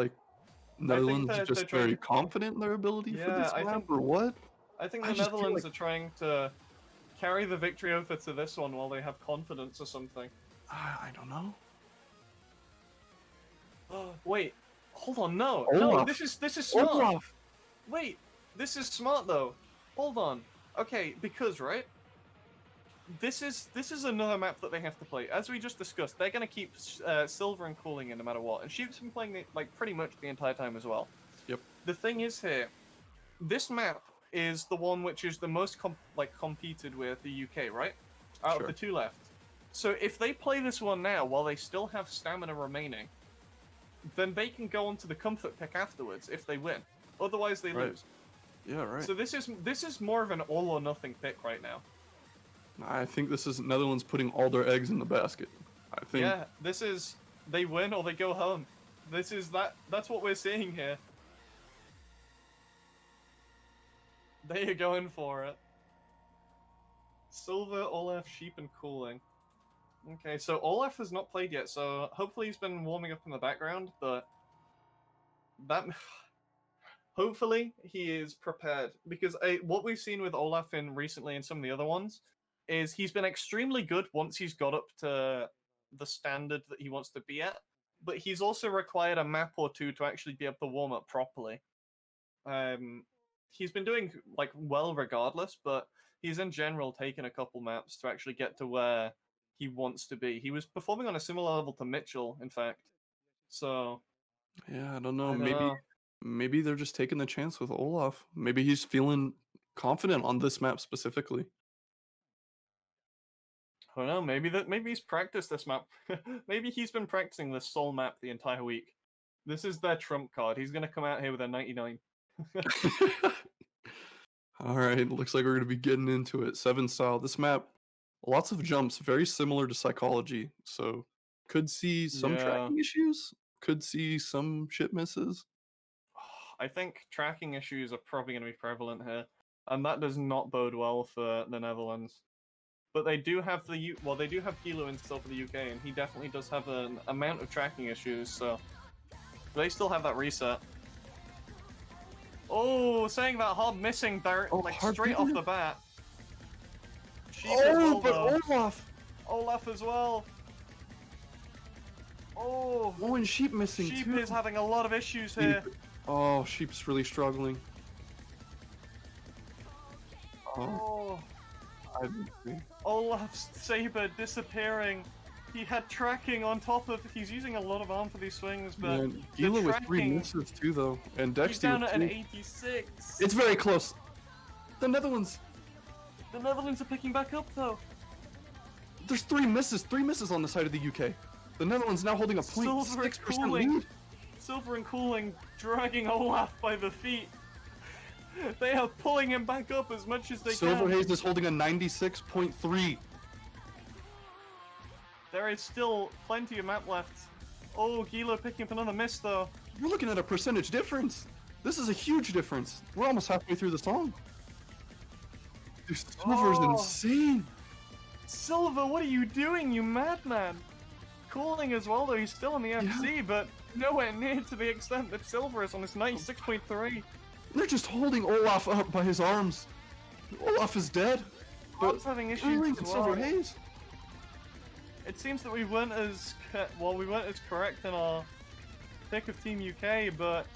Netherlands they're is just trying very to- confident in their ability for this I map think- or what. I think I the just feel Netherlands like- are trying to carry the victory over to this one while they have confidence or something. I don't know. Wait, hold on, no, Olaf. this is smart. Olaf. Wait, this is smart though. Hold on. Okay, because right, this is another map that they have to play. As we just discussed, they're gonna keep Silver and Cooling in no matter what, and Sheep's been playing it pretty much the entire time as well. Yep. The thing is here, this map is the one which is the most competed with the UK, right? Out of the 2 left. So if they play this one now while they still have stamina remaining, then they can go on to the comfort pick afterwards if they win. Otherwise, they lose. Yeah, right. So this is more of an all or nothing pick right now. I think this is Netherlands putting all their eggs in the basket. I think. Yeah, this is they win or they go home. That's what we're seeing here. They are going for it. Silver, Olaf, Sheep, and Cooling. Okay, so Olaf has not played yet, so hopefully he's been warming up in the background, but hopefully he is prepared, because what we've seen with Olaf recently in some of the other ones is he's been extremely good once he's got up to the standard that he wants to be at, but he's also required a map or 2 to actually be able to warm up properly. He's been doing well regardless, but he's in general taken a couple maps to actually get to where he wants to be. He was performing on a similar level to Mitchell, in fact. So Yeah, I don't know. I don't know. Maybe they're just taking the chance with Olaf. Maybe he's feeling confident on this map specifically. I don't know. Maybe he's practiced this map. Maybe he's been practicing this Soul map the entire week. This is their trump card. He's gonna come out here with a 99. All right, looks like we're going to be getting into it. 7 style. This map, lots of jumps, very similar to Psychology. So could see some tracking issues, could see some ship misses. I think tracking issues are probably going to be prevalent here, and that does not bode well for the Netherlands. but they do have they do have Kilo installed for the UK, and he definitely does have an amount of tracking issues. So they still have that reset. Oh, saying that Hob missing there, like hard straight beater. off the bat. Sheep as well, but though. Olaf as well. Oh, and Sheep missing Sheep too. is having a lot of issues here. Oh, Sheep's really struggling. Oh, I didn't see. Olaf's Saber disappearing. He had tracking on top of. He's using a lot of arm for these swings, but Man, Gila with 3 tracking- misses too, though, and he's Dexter down with at an 2. 86. It's very close. The Netherlands. The Netherlands are picking back up, though. There's 3 misses on the side of the UK. The Netherlands now holding a Silver 0.6% cooling. lead. Silver and Cooling dragging Olaf by the feet. They are pulling him back up as much as they Silver can. Haze is holding a 96.3. There is still plenty of map left. Oh, Gilo picking up another miss, though. We're looking at a percentage difference. This is a huge difference. We're almost halfway through the song. Dude, Silver's Oh. insane. Silver, what are you doing, you madman? Cooling as well, though. He's still in the FC, but nowhere near to the extent that Silver is on his 96.3. They're just holding Olaf up by his arms. Olaf is dead. Bob's having issues Cooling as and well. Silver Haze. It seems that we weren't as correct in our pick of Team UK, but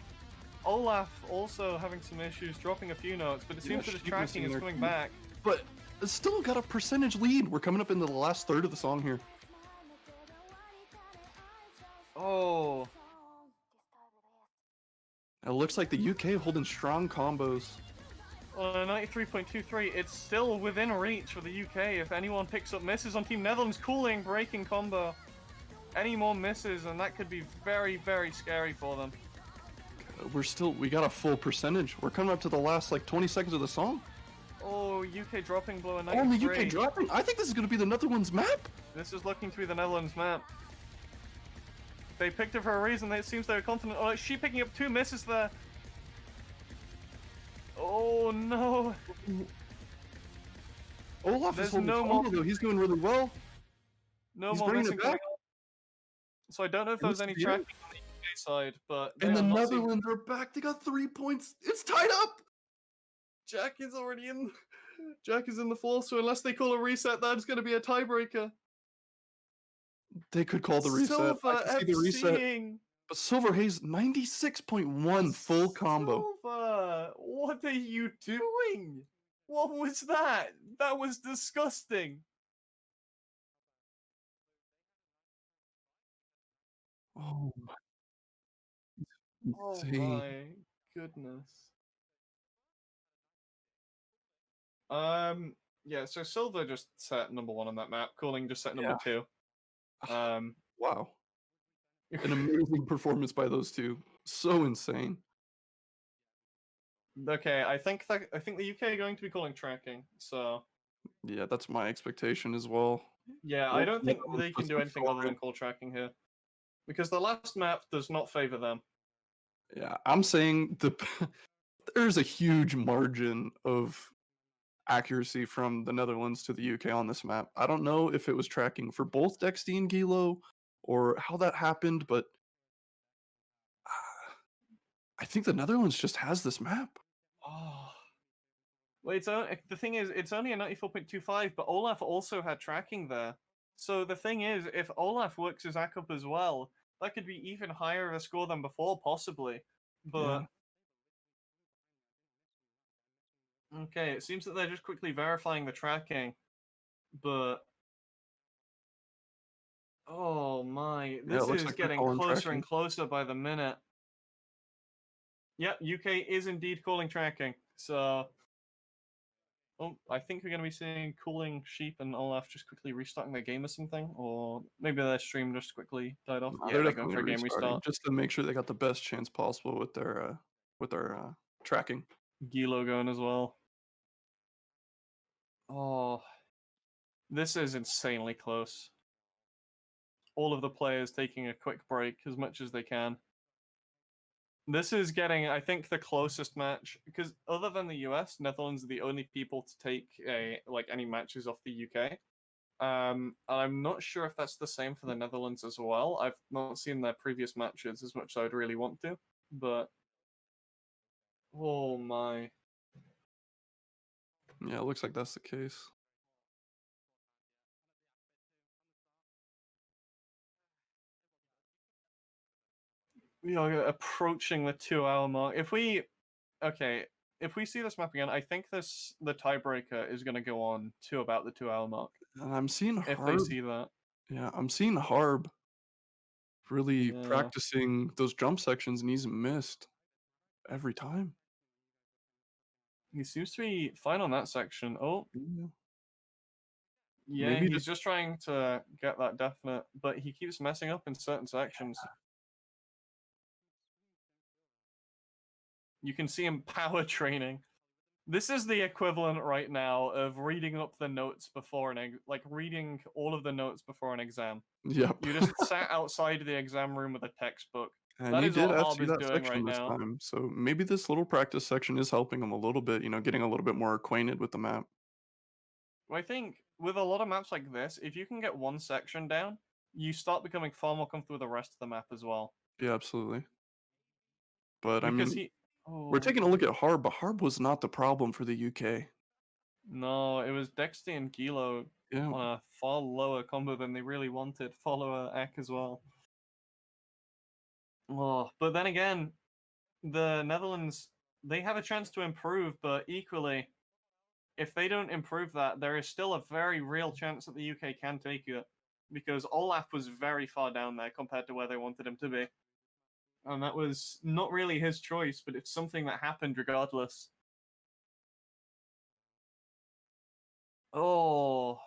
Olaf also having some issues, dropping a few notes, but it seems that his Sheep tracking missing is there coming too. back. But it's still got a percentage lead. We're coming up into the last third of the song here. Oh, It looks like the UK holding strong combos. on a 93.23, it's still within reach for the UK. If anyone picks up misses on Team Netherlands, Cooling, breaking combo. Any more misses, and that could be very, very scary for them. We got a full percentage. We're coming up to the last like 20 seconds of the song. Oh, UK dropping below a Oh, 93. and the UK dropping. I think this is going to be the Netherlands map. This is looking to be the Netherlands map. They picked it for a reason. It seems they're confident. Oh, is she picking up 2 misses there? Oh no! Olaf There's is holding no combo, more- though. He's doing really well. No He's more bringing missing it coming back. up. So I don't know if there was Looks any good. tracking on the UK side, but they And the are not seeing- Netherlands are back. They got 3 points. It's tied up. Jack is already in. Jack is in the floor, so unless they call a reset, that's going to be a tiebreaker. They could call the reset. Silver I can see the reset. FCing. But Silver Haze 96.1 full combo. Silver, what are you doing? What was that? That was disgusting. Oh my. Oh Insane. my goodness. Yeah, so Silver just set number 1 on that map. Cooling just set number 2. Wow. An amazing performance by those two. So insane. Okay, I think the UK are going to be calling tracking. So Yeah, that's my expectation as well. yeah, I don't think they can do anything other than call tracking here, because the last map does not favor them. Yeah, I'm saying there's a huge margin of accuracy from the Netherlands to the UK on this map. I don't know if it was tracking for both Dexty and Gilo or how that happened, but I think the Netherlands just has this map. Oh. Well, the thing is, it's only a 94.25, but Olaf also had tracking there. So the thing is, if Olaf works his act up as well, that could be even higher of a score than before, possibly. But okay, it seems that they're just quickly verifying the tracking. But oh my, this it looks is like they're getting calling closer tracking. and closer by the minute. Yep, UK is indeed calling tracking. So, oh, I think we're going to be seeing Cooling, Sheep, and Olaf just quickly restarting their game or something, or maybe their stream just quickly died off. Yeah, They're they're going definitely for a game restarting, restart. just to make sure they got the best chance possible with their tracking. Gilo going as well. Oh, this is insanely close. All of the players taking a quick break as much as they can. This is getting, I think, the closest match, because other than the US, Netherlands are the only people to take any matches off the UK. And I'm not sure if that's the same for the Netherlands as well. I've not seen their previous matches as much as I'd really want to, but oh my. Yeah, it looks like that's the case. We are approaching the 2-hour mark. If we see this map again, I think the tiebreaker is going to go on to about the 2-hour mark. And I'm seeing If Harb. they see that. Yeah, I'm seeing Harb really Yeah. practicing those jump sections, and he's missed every time. He seems to be fine on that section. Oh, Yeah. yeah, Maybe he's just trying to get that definite, but he keeps messing up in certain sections. You can see him power training. This is the equivalent right now of reading up the notes before reading all of the notes before an exam. Yep. You just sat outside the exam room with a textbook. And That he is did what have Harb to is that doing section right this now. time, so maybe this little practice section is helping him a little bit, getting a little bit more acquainted with the map. I think with a lot of maps like this, if you can get one section down, you start becoming far more comfortable with the rest of the map as well. Yeah, absolutely. But Because I mean, we're taking a look at Harb, but Harb was not the problem for the UK. No, it was Dexty and Gilo Yeah. on a far lower combo than they really wanted. Follower Ek as well. Oh, but then again, the Netherlands, they have a chance to improve, but equally, if they don't improve that, there is still a very real chance that the UK can take it. Because Olaf was very far down there compared to where they wanted him to be. And that was not really his choice, but it's something that happened regardless. Oh.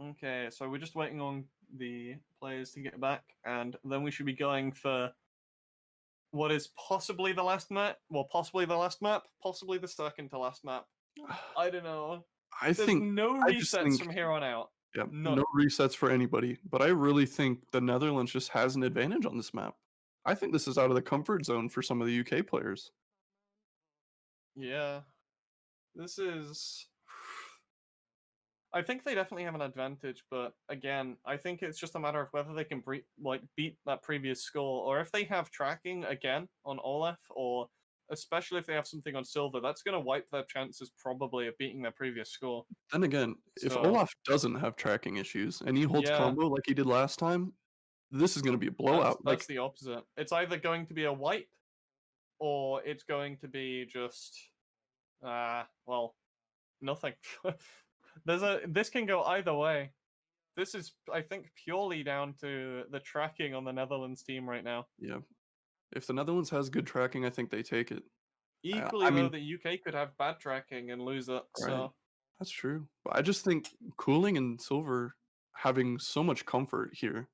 Okay, so we're just waiting on the players to get back, and then we should be going for what is possibly the last map. Well, possibly the last map, possibly the second to last map. I don't know. There's no resets from here on out. Yeah, no resets for anybody. But I really think the Netherlands just has an advantage on this map. I think this is out of the comfort zone for some of the UK players. Yeah. This is... I think they definitely have an advantage, but again, I think it's just a matter of whether they can beat that previous score, or if they have tracking again on Olaf, or especially if they have something on Silver, that's going to wipe their chances probably of beating their previous score. Then again, if Olaf doesn't have tracking issues and he holds combo like he did last time, this is going to be a blowout. That's the opposite. It's either going to be a wipe, or it's going to be just, nothing. This can go either way. This is, I think, purely down to the tracking on the Netherlands team right now. Yeah. If the Netherlands has good tracking, I think they take it. Equally, though, the UK could have bad tracking and lose it. Right. So that's true. But I just think Cooling and Silver having so much comfort here,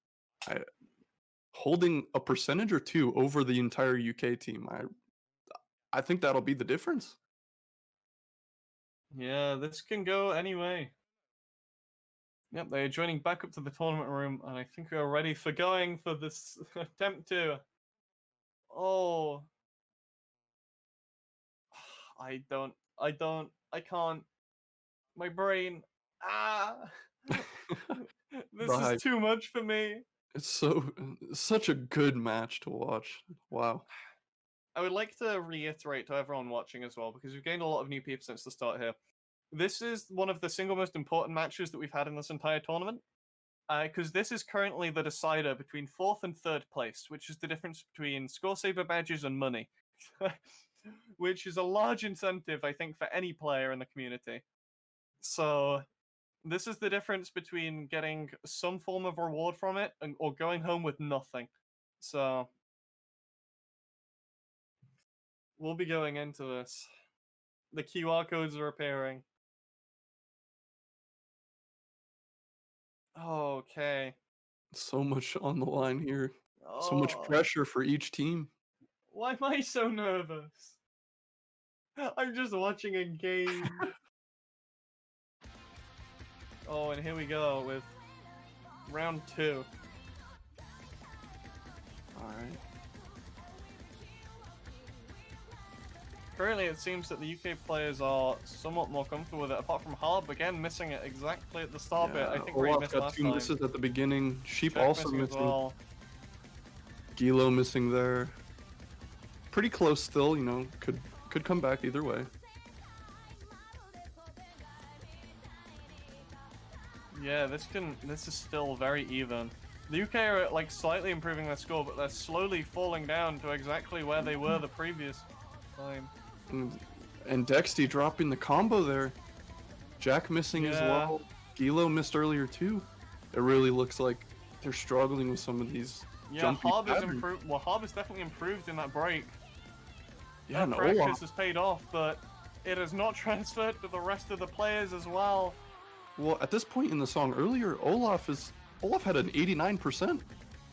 holding a percentage or two over the entire UK team, I think that'll be the difference. Yeah, this can go anyway. Yep, they're joining back up to the tournament room, and I think we are ready for going for this attempt to... Oh. I can't. My brain. This is too much for me. It's such a good match to watch. Wow. I would like to reiterate to everyone watching as well, because we've gained a lot of new people since the start here. This is one of the single most important matches that we've had in this entire tournament, because this is currently the decider between 4th and 3rd place, which is the difference between score saber badges and money, which is a large incentive, I think, for any player in the community. So this is the difference between getting some form of reward from it or going home with nothing. So we'll be going into this. The QR codes are appearing. Okay. So much on the line here. So much pressure for each team. Why am I so nervous? I'm just watching a game. Oh, and here we go with round 2. Alright. currently it seems that the UK players are somewhat more comfortable with it, apart from Harb, again, missing it exactly at the start bit. I think where he Olaf missed got last 2 time. misses at the beginning. Sheep Check also missing as missing. well. Gilo missing there. Pretty close still, you know, could come back either way. Yeah, this is still very even. The UK are like slightly improving their score, but they're slowly falling down to exactly where they were the previous time. And Dexty dropping the combo there. Jack missing as Yeah. well. Gilo missed earlier too. It really looks like they're struggling with some of these Yeah, jumpy Harb has patterns. improved. Well, Harb has definitely improved in that break. Yeah, That and practice Olaf. has paid off, but it has not transferred to the rest of the players as well. Well, at this point in the song earlier, Olaf had an 89%.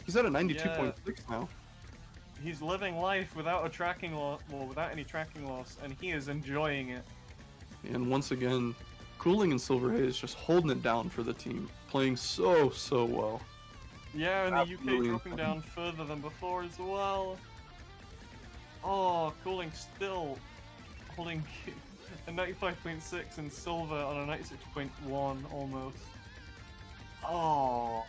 He's at a 92.6 now. He's living life without a tracking loss, well, without any tracking loss, and he is enjoying it. And once again, Cooling and Silver Haze just holding it down for the team, playing so well. Yeah, and the Absolutely UK dropping insane. down further than before as well. Oh, Cooling still holding a 95.6 and Silver on a 96.1 almost. Oh,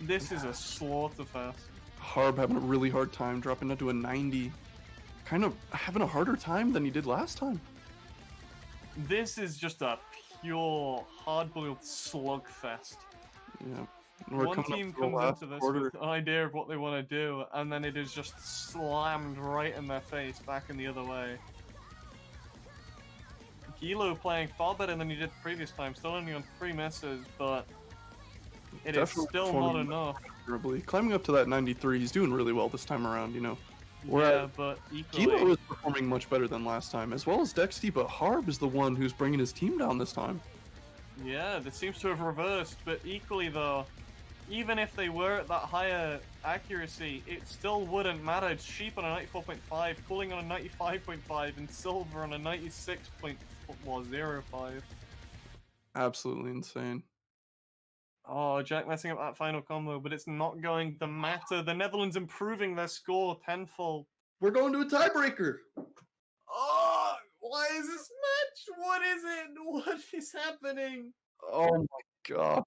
this is a slaughterfest. Harb having a really hard time dropping it to a 90. Kind of having a harder time than he did last time. This is just a pure hard-boiled slugfest. Yeah. And we're One coming up team to the comes last into this quarter. with an idea of what they want to do, and then it is just slammed right in their face, back in the other way. Gilo playing far better than he did the previous time, still only on 3 misses, but it is Definitely still not performing enough. considerably. Climbing up to that 93, he's doing really well this time around, you know. Yeah, but Gilo equally, is performing much better than last time, as well as Dexty, but Harb is the one who's bringing his team down this time. yeah, this seems to have reversed, but equally though, even if they were at that higher accuracy, it still wouldn't matter. It's Sheep on a 94.5, Cooling on a 95.5, and Silver on a 96.05. Absolutely insane. Oh, Jack messing up that final combo, but it's not going to matter. The Netherlands improving their score tenfold. We're going to a tiebreaker. Oh, why is this match? What is it? What is happening? Oh my god.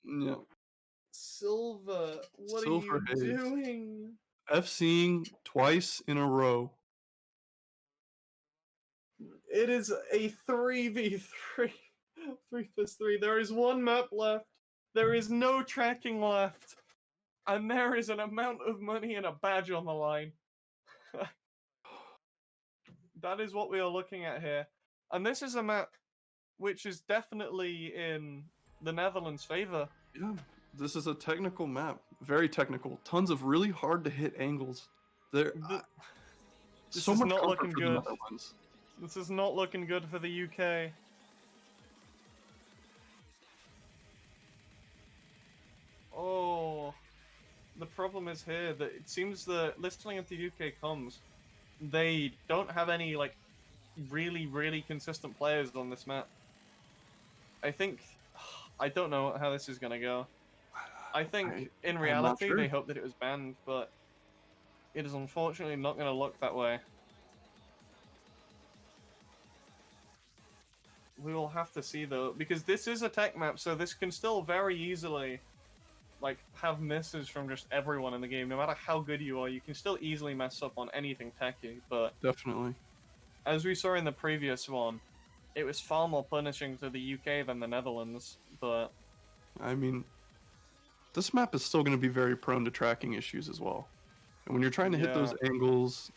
Yeah. Silver, what Silver are Haze. you doing? FCing twice in a row. It is a 3v3. 3 vs 3. There is one map left. There is no tracking left. And there is an amount of money and a badge on the line. That is what we are looking at here. And this is a map which is definitely in the Netherlands' favor. Yeah. This is a technical map. Very technical. Tons of really hard to hit angles. There This so is much not comfort looking for the good. Netherlands. This is not looking good for the UK. Oh, the problem is here that it seems that listening into UK comms, they don't have any like really consistent players on this map. I think I don't know how this is gonna go. I think in I'm not reality sure. they hope that it was banned, but it is unfortunately not gonna look that way. We will have to see though, because this is a tech map, so this can still very easily like have misses from just everyone in the game. No matter how good you are, you can still easily mess up on anything techy. But Definitely. as we saw in the previous one, it was far more punishing to the UK than the Netherlands. But I mean, this map is still going to be very prone to tracking issues as well. And when you're trying to hit those angles,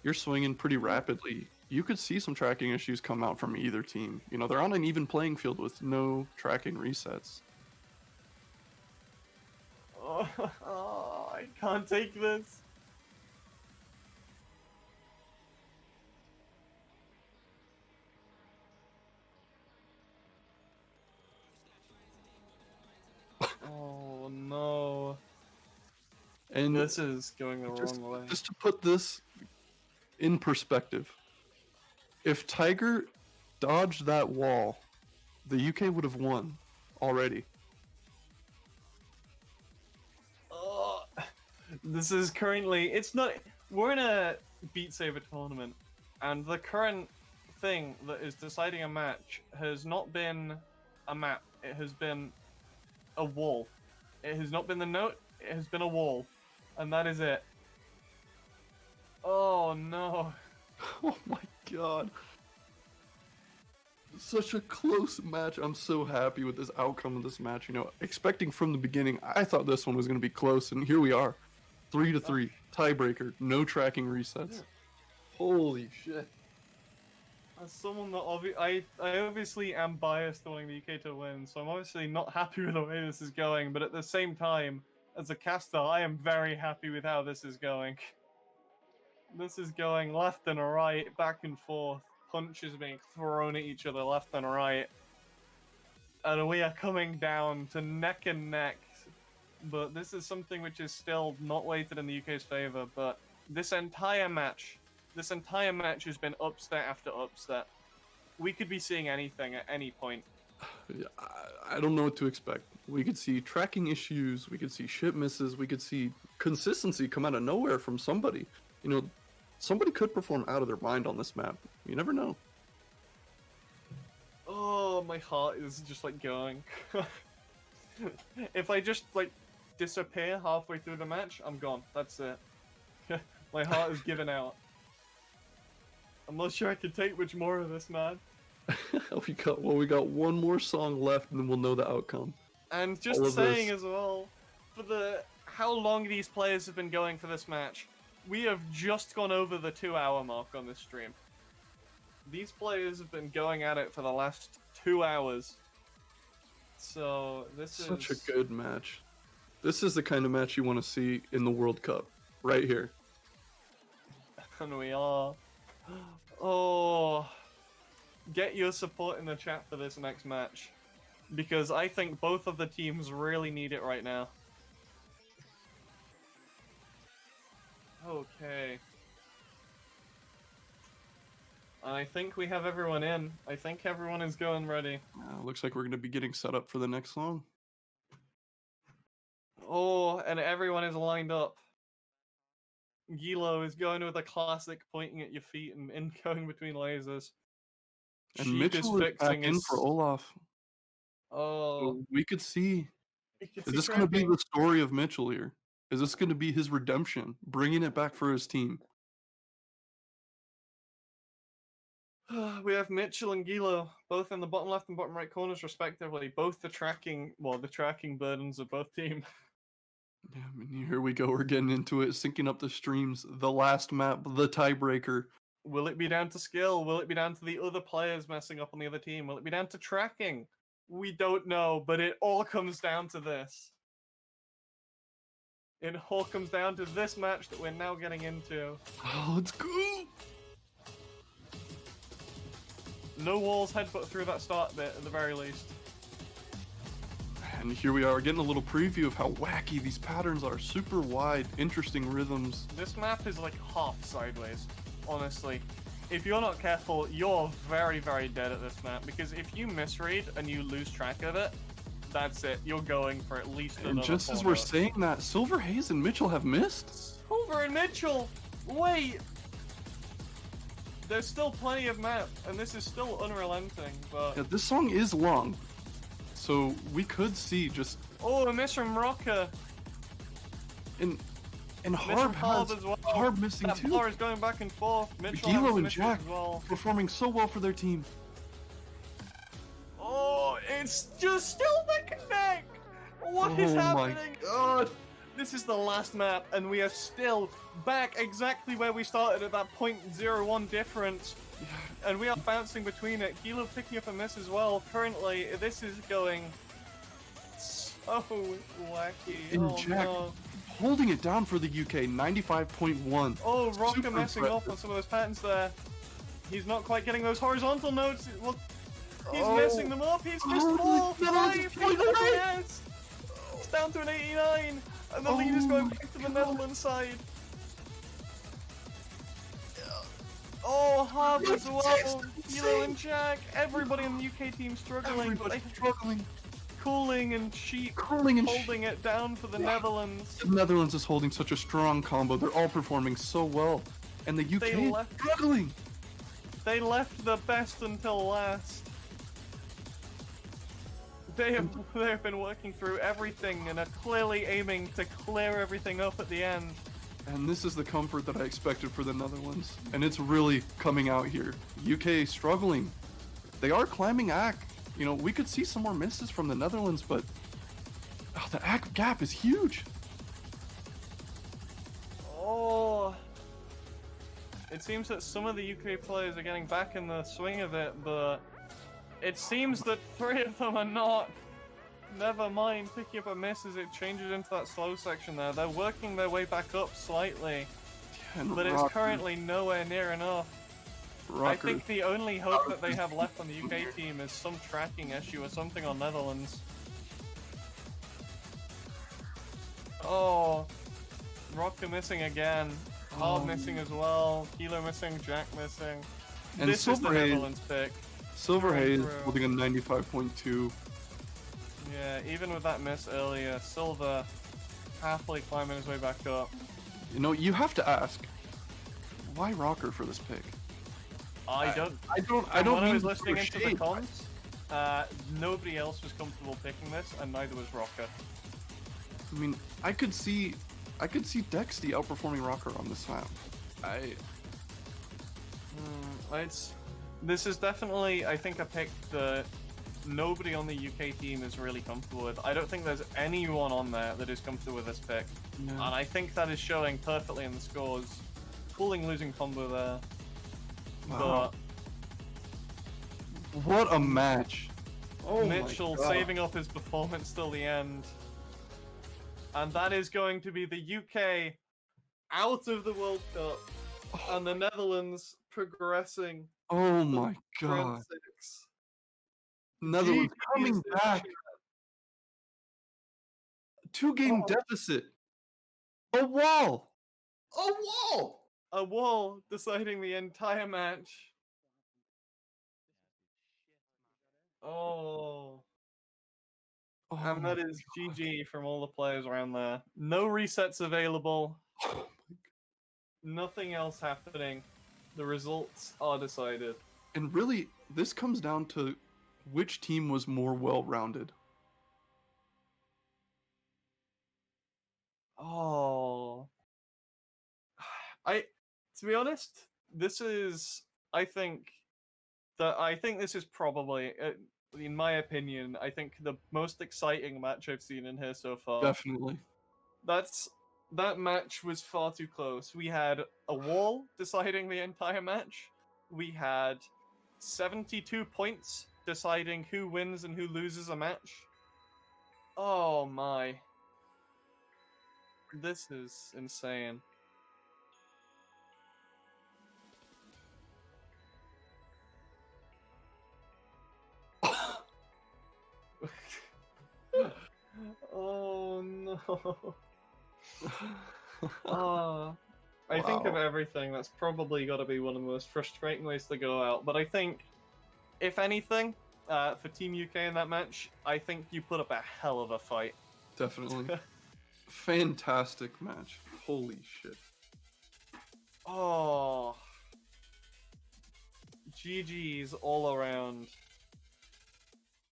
you're swinging pretty rapidly. You could see some tracking issues come out from either team. You know, they're on an even playing field with no tracking resets. oh, I can't take this. Oh no. And This is going the wrong way. just to put this in perspective, if Tiger dodged that wall, the UK would have won already. This is currently, it's not, we're in a Beat Saber tournament, and the current thing that is deciding a match has not been a map. It has been a wall. It has not been the note. It has been a wall, and that is it. Oh no! Oh my god. Such a close match. I'm so happy with this outcome of this match. You know, expecting from the beginning, I thought this one was going to be close, and here we are. 3-3, tiebreaker, no tracking resets. Yeah. Holy shit. As someone that I obviously am biased to wanting the UK to win, so I'm obviously not happy with the way this is going, but at the same time, as a caster, I am very happy with how this is going. This is going left and right, back and forth, punches being thrown at each other left and right. And we are coming down to neck and neck. But this is something which is still not weighted in the UK's favour, but this entire match has been upset after upset. We could be seeing anything at any point. I don't know what to expect. We could see tracking issues, we could see ship misses, we could see consistency come out of nowhere from somebody. You know, somebody could perform out of their mind on this map. You never know. Oh, my heart is just like going. If I just like disappear halfway through the match, I'm gone. That's it. My heart is given out. I'm not sure I can take much more of this, man. we got one more song left, and then we'll know the outcome. And just saying as well, for how long these players have been going for this match, we have just gone over the 2-hour mark on this stream. These players have been going at it for the last 2 hours. So this is such a good match. This is the kind of match you want to see in the World Cup, right here. And we are. Oh, get your support in the chat for this next match, because I think both of the teams really need it right now. Okay. I think we have everyone in. I think everyone is going ready. Looks like we're going to be getting set up for the next song. Oh, and everyone is lined up. Gilo is going with a classic pointing at your feet and going between lasers. And Sheik Mitchell is back in for Olaf. Oh. So we could see. Is Is this going to be the story of Mitchell here? Is this going to be his redemption, bringing it back for his team? We have Mitchell and Gilo, both in the bottom left and bottom right corners, respectively. Both the tracking burdens of both teams. Yeah, I mean, here we go. We're getting into it, syncing up the streams. The last map, the tiebreaker. Will it be down to skill? Will it be down to the other players messing up on the other team? Will it be down to tracking? We don't know, but it all comes down to this. It all comes down to this match that we're now getting into. Oh, let's go! No walls headbutt through that start bit, at the very least. And here we are, getting a little preview of how wacky these patterns are. Super wide, interesting rhythms. This map is like half sideways, honestly. If you're not careful, you're very, very dead at this map, because if you misread and you lose track of it, that's it. You're going for at least another And just as we're saying that, Silver Haze and Mitchell have missed. Silver and Mitchell! Wait! There's still plenty of map, and this is still unrelenting, but... Yeah, this song is long, so we could see just... Oh, a miss from Rocker! And Miss Harb from Harb has as well. Harb missing that too. Bar is going back and forth. Mitchell Gilo has and misses Jack as well. performing so well for their team. Oh, it's just still neck and neck! What is happening? Oh my god! This is the last map, and we are still back exactly where we started at that 0.01 difference. And we are bouncing between it. Gilo picking up a miss as well. Currently, this is going so wacky. And oh, Jack no. holding it down for the UK, 95.1. Oh, Rocker Super messing impressive. up on some of those patterns there. He's not quite getting those horizontal notes. Well, he's Oh. messing them up. He's missed all no, 5. it's He's 0.9. yes. It's down to an 89. And the lead is going back to the Netherlands side. Oh, Harb as well. Gilo and Jack. Everybody in the UK team struggling. Everybody's struggling. Cooling and Sheik Curling and holding it down for the Netherlands. The Netherlands is holding such a strong combo. They're all performing so well. And the UK is struggling. They left the best until last. They've been working through everything and are clearly aiming to clear everything up at the end. And this is the comfort that I expected for the Netherlands. And it's really coming out here. UK struggling. They are climbing ACK. You know, we could see some more misses from the Netherlands, but the ACK gap is huge. Oh. It seems that some of the UK players are getting back in the swing of it, but it seems that 3 of them are not. Never mind, picking up a miss as it changes into that slow section there. They're working their way back up slightly, but it's currently nowhere near enough. I think the only hope that they have left on the UK team is some tracking issue or something on Netherlands. Oh, Rocker missing again. Hard missing as well. Kilo missing. Jack missing. And this is the Netherlands pick. Silverhaze holding a 95.2. Yeah, even with that miss earlier, Silver happily climbing his way back up. You know, you have to ask, why Rocker for this pick? I don't when mean I mean was listening for into the shade. cons, nobody else was comfortable picking this, and neither was Rocker. I mean, I could see Dexty outperforming Rocker on this map. This is definitely, I think, a pick that nobody on the UK team is really comfortable with. I don't think there's anyone on there that is comfortable with this pick. No. And I think that is showing perfectly in the scores. Cooling losing combo there. Wow. What a match. Oh Mitchell my God. saving up his performance till the end. And that is going to be the UK out of the World Cup. And the Netherlands progressing. Oh my Round God. 6. Netherlands GG's coming in back. chat. 2-game deficit. A wall. A wall! A wall deciding the entire match. Oh. And that is GG from all the players around there. No resets available. Nothing else happening. The results are decided. And really, this comes down to which team was more well-rounded. Oh. To be honest, this is, I think this is probably, in my opinion, I think the most exciting match I've seen in here so far. Definitely. That match was far too close. We had a wall deciding the entire match. We had 72 points deciding who wins and who loses a match. Oh my. This is insane. Oh no. I think of everything, that's probably got to be one of the most frustrating ways to go out. But I think, if anything, for Team UK in that match, I think you put up a hell of a fight. Definitely. Fantastic match. Holy shit. Oh. GG's all around.